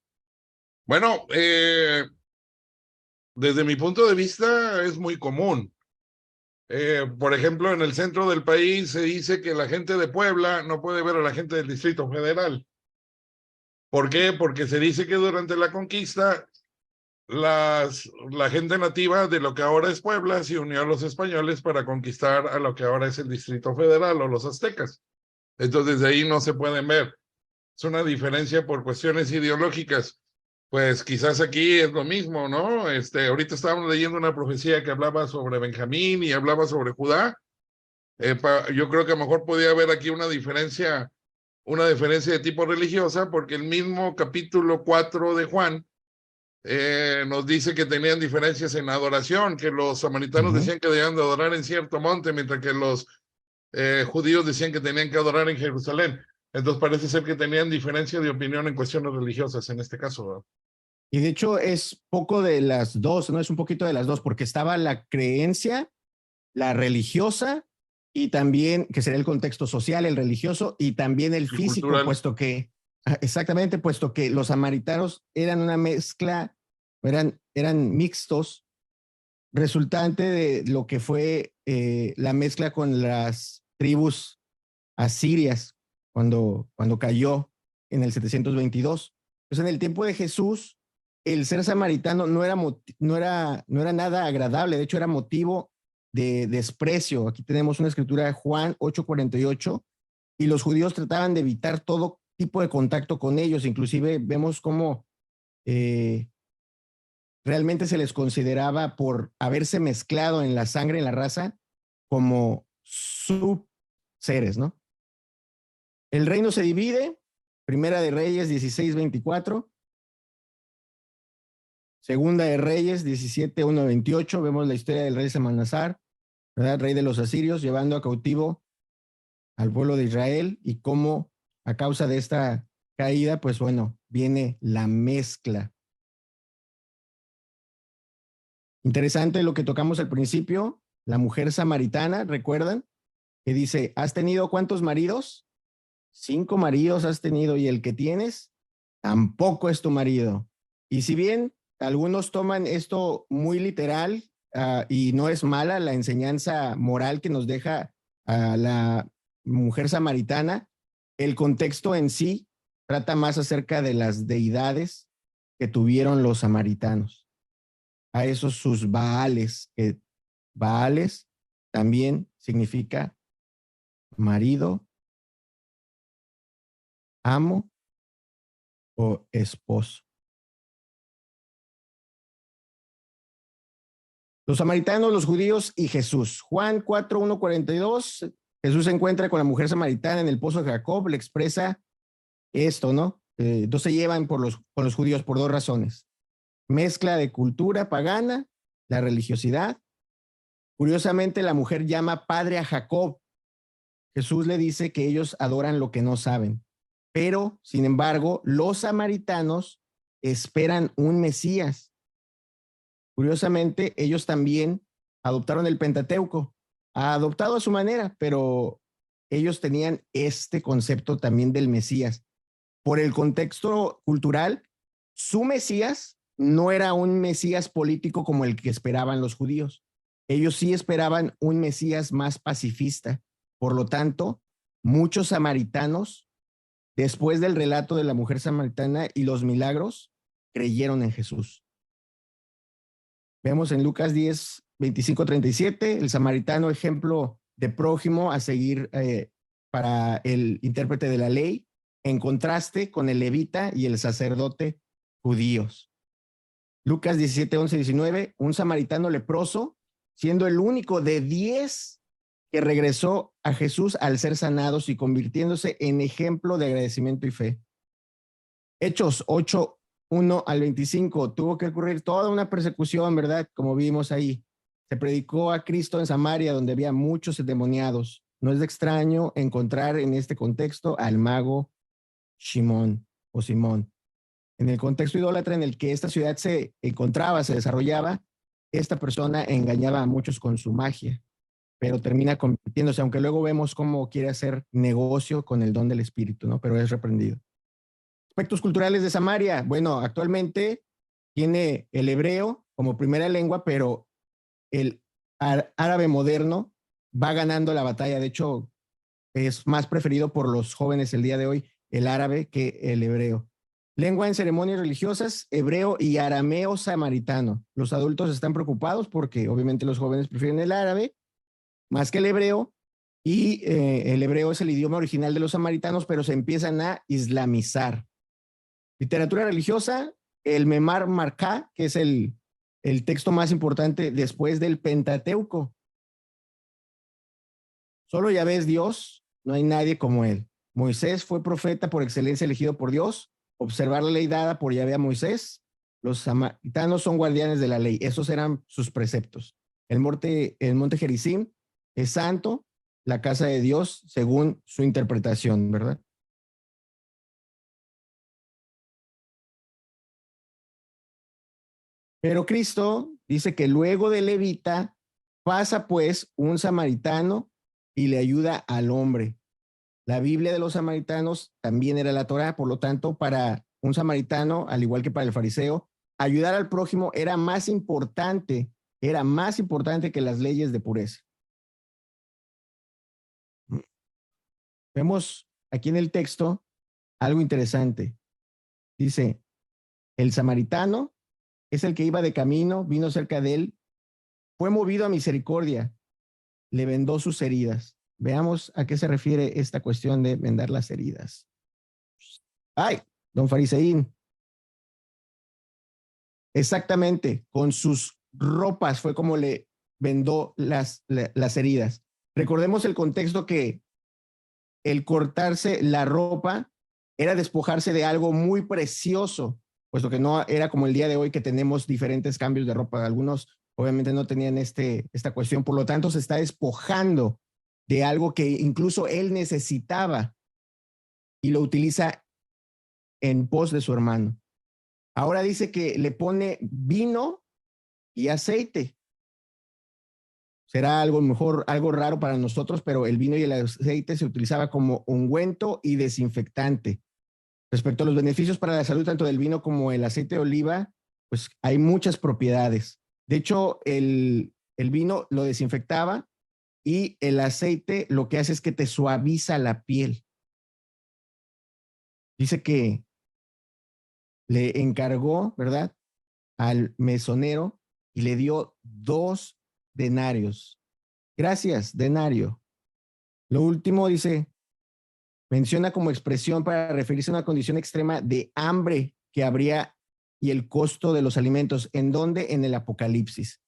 Bueno, desde mi punto de vista es muy común. Por ejemplo, en el centro del país se dice que la gente de Puebla no puede ver a la gente del Distrito Federal. ¿Por qué? Porque se dice que durante la conquista la gente nativa de lo que ahora es Puebla se unió a los españoles para conquistar a lo que ahora es el Distrito Federal o los aztecas. Entonces de ahí no se pueden ver. Es una diferencia por cuestiones ideológicas. Pues quizás aquí es lo mismo, ¿no? Ahorita estábamos leyendo una profecía que hablaba sobre Benjamín y hablaba sobre Judá. Yo creo que a lo mejor podía haber aquí una diferencia de tipo religiosa, porque el mismo capítulo 4 de Juan nos dice que tenían diferencias en adoración, que los samaritanos decían que debían de adorar en cierto monte, mientras que los judíos decían que tenían que adorar en Jerusalén. Entonces parece ser que tenían diferencia de opinión en cuestiones religiosas en este caso, ¿verdad? Y de hecho es poco de las dos, ¿no? Es un poquito de las dos, porque estaba la creencia, la religiosa, y también, que sería el contexto social, el religioso, y también el físico, cultural. puesto que los samaritanos eran una mezcla, eran mixtos, resultante de lo que fue la mezcla con las tribus asirias cuando cayó en el 722. Pues en el tiempo de Jesús, el ser samaritano no era nada agradable, de hecho era motivo de desprecio. Aquí tenemos una escritura de Juan 8:48, y los judíos trataban de evitar todo tipo de contacto con ellos. Inclusive vemos cómo realmente se les consideraba, por haberse mezclado en la sangre, en la raza, como subseres, ¿no? El reino se divide. Primera de Reyes 16:24. Segunda de Reyes 17:1-28. Vemos la historia del rey Salmanasar, ¿verdad? Rey de los asirios, llevando a cautivo al pueblo de Israel, y cómo a causa de esta caída, pues bueno, viene la mezcla. Interesante lo que tocamos al principio, la mujer samaritana, ¿recuerdan? Que dice, ¿has tenido cuántos maridos? 5 maridos has tenido, y el que tienes tampoco es tu marido. Y si bien algunos toman esto muy literal, y no es mala la enseñanza moral que nos deja a la mujer samaritana, el contexto en sí trata más acerca de las deidades que tuvieron los samaritanos. A esos sus Baales, que Baales también significa marido, amo o esposo. Los samaritanos, los judíos y Jesús. Juan 4:1-42. Jesús se encuentra con la mujer samaritana en el pozo de Jacob. Le expresa esto, ¿no? No se llevan con los judíos por 2 razones. Mezcla de cultura pagana, la religiosidad. Curiosamente, la mujer llama padre a Jacob. Jesús le dice que ellos adoran lo que no saben. Pero, sin embargo, los samaritanos esperan un Mesías. Curiosamente, ellos también adoptaron el Pentateuco, adoptado a su manera, pero ellos tenían este concepto también del Mesías. Por el contexto cultural, su Mesías no era un Mesías político como el que esperaban los judíos. Ellos sí esperaban un Mesías más pacifista. Por lo tanto, muchos samaritanos, después del relato de la mujer samaritana y los milagros, creyeron en Jesús. Vemos en Lucas 10:25-37, el samaritano, ejemplo de prójimo a seguir para el intérprete de la ley, en contraste con el levita y el sacerdote judíos. Lucas 17:11-19, un samaritano leproso, siendo el único de 10 que regresó a Jesús al ser sanados y convirtiéndose en ejemplo de agradecimiento y fe. Hechos 8:1-25, tuvo que ocurrir toda una persecución, ¿verdad? Como vimos ahí. Se predicó a Cristo en Samaria, donde había muchos endemoniados. No es de extraño encontrar en este contexto al mago Simón. En el contexto idólatra en el que esta ciudad se encontraba, se desarrollaba, esta persona engañaba a muchos con su magia, pero termina convirtiéndose, aunque luego vemos cómo quiere hacer negocio con el don del Espíritu, ¿no? Pero es reprendido. Aspectos culturales de Samaria. Bueno, actualmente tiene el hebreo como primera lengua, pero el árabe moderno va ganando la batalla. De hecho, es más preferido por los jóvenes el día de hoy el árabe que el hebreo. Lengua en ceremonias religiosas, hebreo y arameo samaritano. Los adultos están preocupados porque obviamente los jóvenes prefieren el árabe más que el hebreo, y el hebreo es el idioma original de los samaritanos, pero se empiezan a islamizar. Literatura religiosa, el Memar Marcá, que es el texto más importante después del Pentateuco. Solo Yahvé es Dios, no hay nadie como él. Moisés fue profeta por excelencia elegido por Dios. Observar la ley dada por Yahvé a Moisés. Los samaritanos son guardianes de la ley. Esos eran sus preceptos. El monte Gerizim es santo, la casa de Dios, según su interpretación, ¿verdad? Pero Cristo dice que luego de levita pasa pues un samaritano y le ayuda al hombre. La Biblia de los samaritanos también era la Torá, por lo tanto, para un samaritano, al igual que para el fariseo, ayudar al prójimo era más importante que las leyes de pureza. Vemos aquí en el texto algo interesante. Dice, el samaritano es el que iba de camino, vino cerca de él, fue movido a misericordia le vendó sus heridas. Veamos a qué se refiere esta cuestión de vendar las heridas. ¡Ay! Don Fariseín. Exactamente, con sus ropas fue como le vendó las heridas. Recordemos el contexto que el cortarse la ropa era despojarse de algo muy precioso, puesto que no era como el día de hoy que tenemos diferentes cambios de ropa. Algunos obviamente no tenían esta cuestión, por lo tanto se está despojando de algo que incluso él necesitaba y lo utiliza en pos de su hermano. Ahora dice que le pone vino y aceite. Será algo mejor, algo raro para nosotros, pero el vino y el aceite se utilizaba como ungüento y desinfectante. Respecto a los beneficios para la salud, tanto del vino como el aceite de oliva, pues hay muchas propiedades. De hecho, el vino lo desinfectaba y el aceite lo que hace es que te suaviza la piel. Dice que le encargó, ¿verdad?, al mesonero y le dio 2 denarios. Gracias, denario. Lo último dice, menciona como expresión para referirse a una condición extrema de hambre que habría y el costo de los alimentos. ¿En dónde? En el Apocalipsis.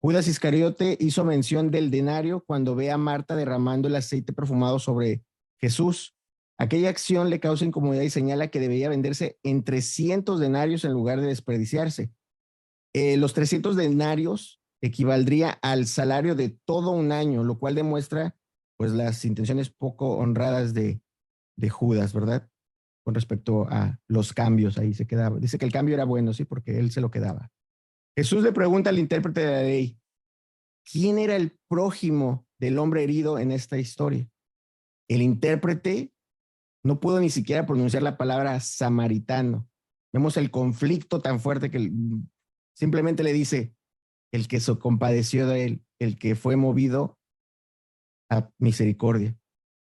Judas Iscariote hizo mención del denario cuando ve a Marta derramando el aceite perfumado sobre Jesús. Aquella acción le causa incomodidad y señala que debería venderse en 300 denarios en lugar de desperdiciarse. Los 300 denarios equivaldría al salario de todo un año, lo cual demuestra pues las intenciones poco honradas de Judas, ¿verdad? Con respecto a los cambios, ahí se quedaba. Dice que el cambio era bueno, sí, porque él se lo quedaba. Jesús le pregunta al intérprete de la ley, ¿quién era el prójimo del hombre herido en esta historia? El intérprete no pudo ni siquiera pronunciar la palabra samaritano. Vemos el conflicto tan fuerte que simplemente le dice, el que se compadeció de él, el que fue movido a misericordia.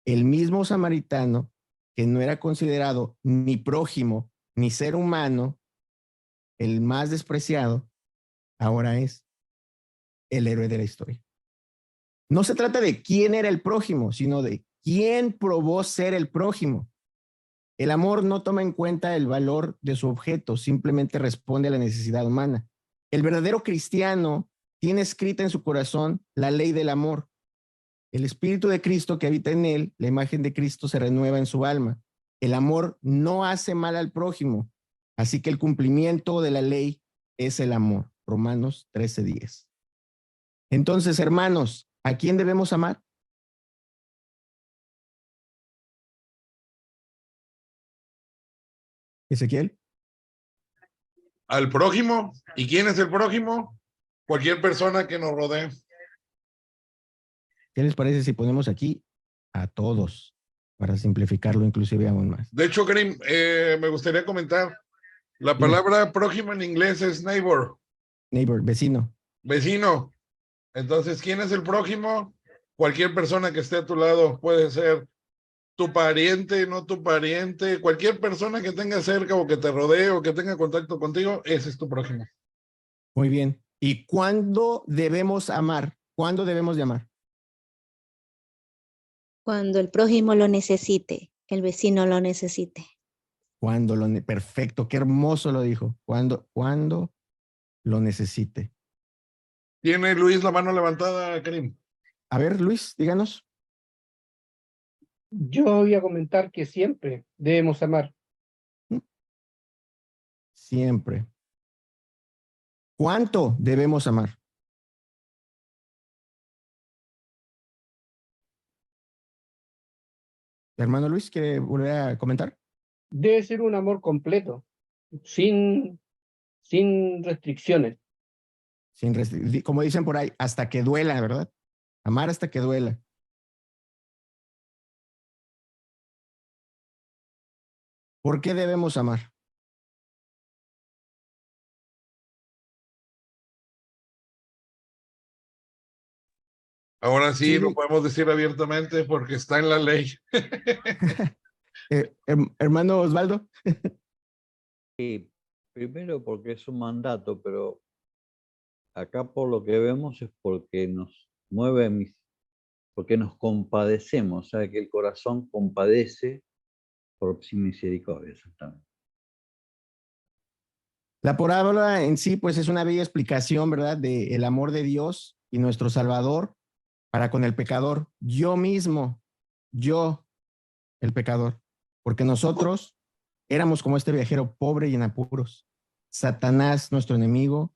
El mismo samaritano que no era considerado ni prójimo ni ser humano, el más despreciado, ahora es el héroe de la historia. No se trata de quién era el prójimo, sino de quién probó ser el prójimo. El amor no toma en cuenta el valor de su objeto, simplemente responde a la necesidad humana. El verdadero cristiano tiene escrita en su corazón la ley del amor. El Espíritu de Cristo que habita en él, la imagen de Cristo se renueva en su alma. El amor no hace mal al prójimo, así que el cumplimiento de la ley es el amor. Romanos 13:10. Entonces, hermanos, ¿a quién debemos amar? Ezequiel. Al prójimo. ¿Y quién es el prójimo? Cualquier persona que nos rodee. ¿Qué les parece si ponemos aquí a todos para simplificarlo inclusive aún más? De hecho, Karim, me gustaría comentar, la palabra prójimo en inglés es neighbor. Neighbor, vecino. Vecino. Entonces, ¿quién es el prójimo? Cualquier persona que esté a tu lado, puede ser tu pariente, no tu pariente, cualquier persona que tenga cerca o que te rodee o que tenga contacto contigo, ese es tu prójimo. Muy bien. ¿Y cuándo debemos amar? ¿Cuándo debemos de amar? Cuando el prójimo lo necesite, el vecino lo necesite. Cuando perfecto, qué hermoso lo dijo. Cuando lo necesite. ¿Tiene Luis la mano levantada, Karim? A ver, Luis, díganos. Yo voy a comentar que siempre debemos amar. Siempre. ¿Cuánto debemos amar? Hermano Luis, ¿quiere volver a comentar? Debe ser un amor completo, sin restricciones. Como dicen por ahí, hasta que duela, ¿verdad? Amar hasta que duela. ¿Por qué debemos amar? Ahora sí, lo podemos decir abiertamente porque está en la ley. Hermano Osvaldo. Sí, primero porque es un mandato, pero acá por lo que vemos es porque nos mueve porque nos compadecemos, o sea que el corazón compadece por misericordia, exactamente. La parábola en sí, pues es una bella explicación, ¿verdad?, del amor de Dios y nuestro Salvador para con el pecador. Yo mismo, yo, el pecador, porque nosotros éramos como este viajero pobre y en apuros. Satanás, nuestro enemigo,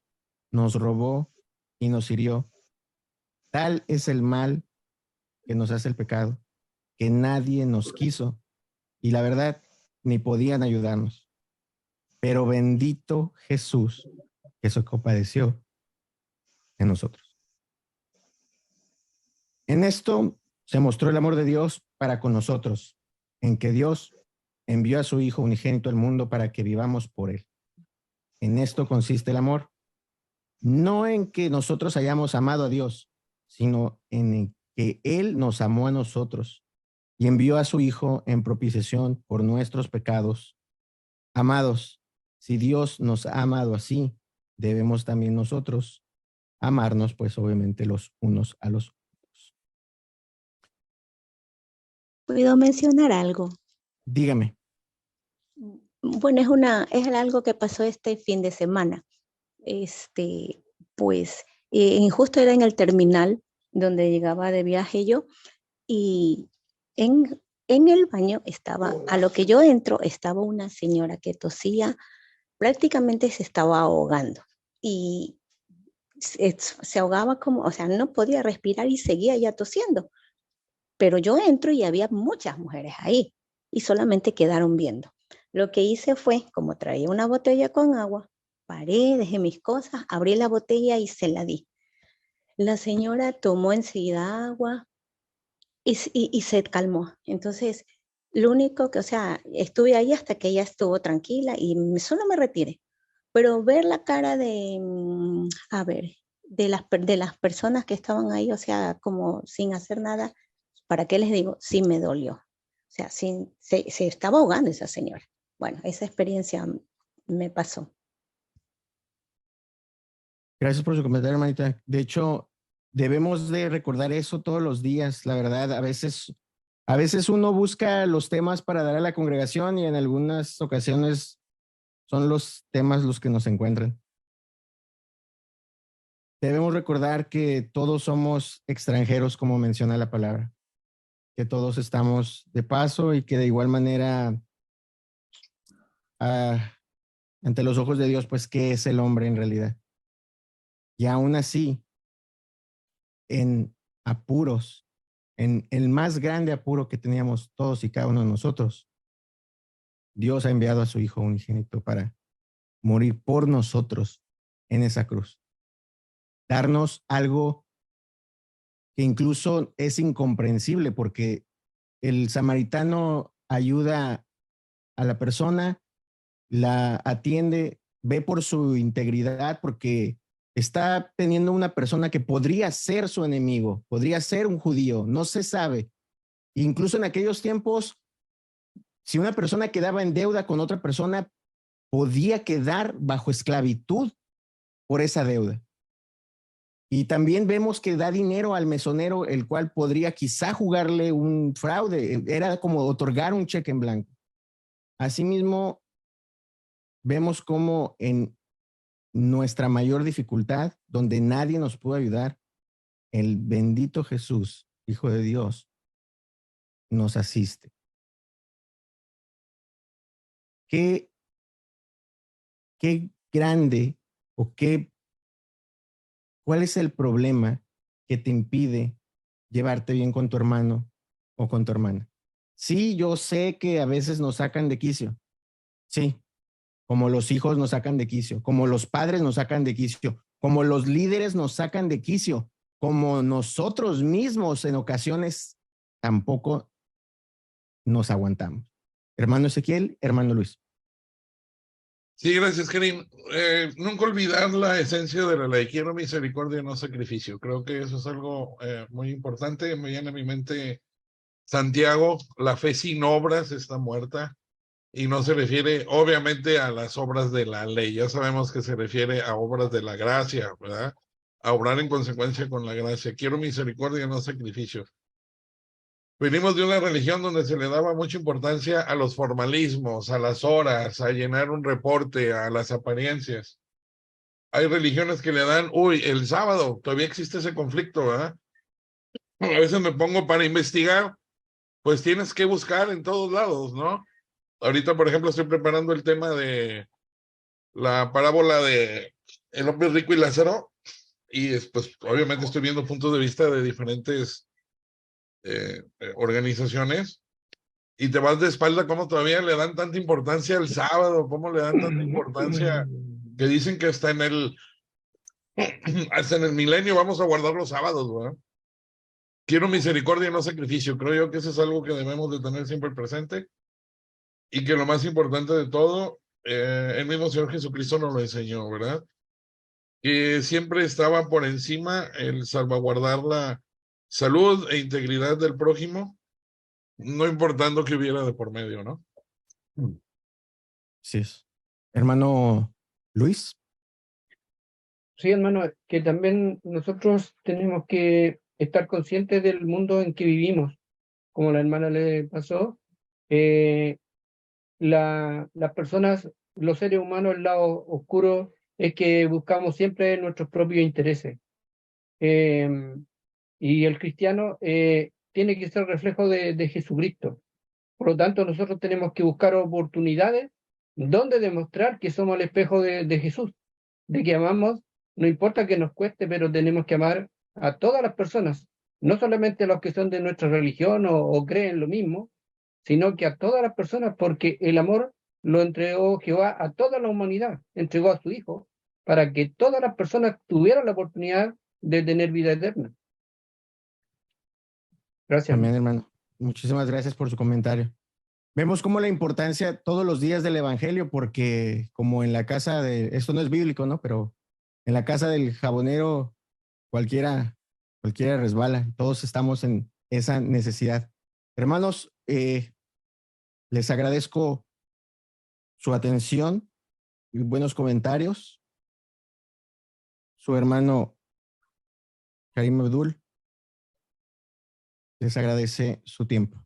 nos robó y nos hirió. Tal es el mal que nos hace el pecado, que nadie nos quiso y la verdad, ni podían ayudarnos. Pero bendito Jesús, que se compadeció de nosotros. En esto se mostró el amor de Dios para con nosotros, en que Dios envió a su Hijo unigénito al mundo para que vivamos por él. En esto consiste el amor, no en que nosotros hayamos amado a Dios, sino en que Él nos amó a nosotros y envió a su Hijo en propiciación por nuestros pecados. Amados, si Dios nos ha amado así, debemos también nosotros amarnos, pues obviamente los unos a los otros. ¿Puedo mencionar algo? Dígame. Bueno, es algo que pasó este fin de semana. Pues, justo era en el terminal donde llegaba de viaje yo, y en el baño estaba, a lo que yo entro, estaba una señora que tosía, prácticamente se estaba ahogando, y se ahogaba como, o sea, no podía respirar y seguía ya tosiendo. Pero yo entro y había muchas mujeres ahí, y solamente quedaron viendo. Lo que hice fue, como traía una botella con agua, paré, dejé mis cosas, abrí la botella y se la di. La señora tomó enseguida agua y se calmó. Entonces, lo único que, o sea, estuve ahí hasta que ella estuvo tranquila y solo me retiré. Pero ver la cara de, de las personas que estaban ahí, o sea, como sin hacer nada, ¿para qué les digo? Sí me dolió. O sea, se estaba ahogando esa señora. Bueno, esa experiencia me pasó. Gracias por su comentario, hermanita. De hecho, debemos de recordar eso todos los días, la verdad. A veces uno busca los temas para dar a la congregación y en algunas ocasiones son los temas los que nos encuentran. Debemos recordar que todos somos extranjeros, como menciona la palabra, que todos estamos de paso y que de igual manera, ante los ojos de Dios, pues, ¿qué es el hombre en realidad? Y aún así, en apuros, en el más grande apuro que teníamos todos y cada uno de nosotros, Dios ha enviado a su Hijo unigénito para morir por nosotros en esa cruz. Darnos algo que incluso es incomprensible, porque el samaritano ayuda a la persona, la atiende, ve por su integridad, porque está teniendo una persona que podría ser su enemigo, podría ser un judío, no se sabe. Incluso en aquellos tiempos, si una persona quedaba en deuda con otra persona, podía quedar bajo esclavitud por esa deuda. Y también vemos que da dinero al mesonero, el cual podría quizá jugarle un fraude. Era como otorgar un cheque en blanco. Asimismo, vemos cómo en nuestra mayor dificultad, donde nadie nos pudo ayudar, el bendito Jesús, Hijo de Dios, nos asiste. Qué grande o ¿cuál es el problema que te impide llevarte bien con tu hermano o con tu hermana? Sí, yo sé que a veces nos sacan de quicio. Sí, como los hijos nos sacan de quicio, como los padres nos sacan de quicio, como los líderes nos sacan de quicio, como nosotros mismos en ocasiones tampoco nos aguantamos. Hermano Ezequiel, hermano Luis. Sí, gracias, Karim. Nunca olvidar la esencia de la ley. Quiero misericordia, no sacrificio. Creo que eso es algo muy importante. Me viene a mi mente Santiago, la fe sin obras está muerta. Y no se refiere, obviamente, a las obras de la ley. Ya sabemos que se refiere a obras de la gracia, ¿verdad? A obrar en consecuencia con la gracia. Quiero misericordia, no sacrificio. Venimos de una religión donde se le daba mucha importancia a los formalismos, a las horas, a llenar un reporte, a las apariencias. Hay religiones que le dan, uy, el sábado, todavía existe ese conflicto, ¿verdad? A veces me pongo para investigar, pues tienes que buscar en todos lados, ¿no? Ahorita, por ejemplo, estoy preparando el tema de la parábola de el hombre rico y Lázaro, y pues obviamente estoy viendo puntos de vista de diferentes organizaciones, y te vas de espalda cómo todavía le dan tanta importancia al sábado, cómo le dan tanta importancia, que dicen que hasta en el milenio vamos a guardar los sábados, ¿verdad? Quiero misericordia y no sacrificio. Creo yo que eso es algo que debemos de tener siempre presente, y que lo más importante de todo, el mismo Señor Jesucristo nos lo enseñó, ¿verdad? Que siempre estaba por encima el salvaguardar la salud e integridad del prójimo, no importando que hubiera de por medio, ¿no? Sí es. Hermano Luis. Sí, hermano, que también nosotros tenemos que estar conscientes del mundo en que vivimos, como la hermana le pasó. Las personas, los seres humanos, el lado oscuro es que buscamos siempre nuestros propios intereses. Y el cristiano tiene que ser reflejo de Jesucristo. Por lo tanto, nosotros tenemos que buscar oportunidades donde demostrar que somos el espejo de Jesús, de que amamos, no importa que nos cueste, pero tenemos que amar a todas las personas, no solamente a los que son de nuestra religión o creen lo mismo, sino que a todas las personas, porque el amor lo entregó Jehová a toda la humanidad, entregó a su Hijo, para que todas las personas tuvieran la oportunidad de tener vida eterna. Gracias. Amén, hermano. Muchísimas gracias por su comentario. Vemos como la importancia todos los días del evangelio, porque como en la casa de, esto no es bíblico, ¿no? Pero en la casa del jabonero cualquiera resbala. Todos estamos en esa necesidad. Hermanos, les agradezco su atención y buenos comentarios. Su hermano Karim Abdul les agradece su tiempo.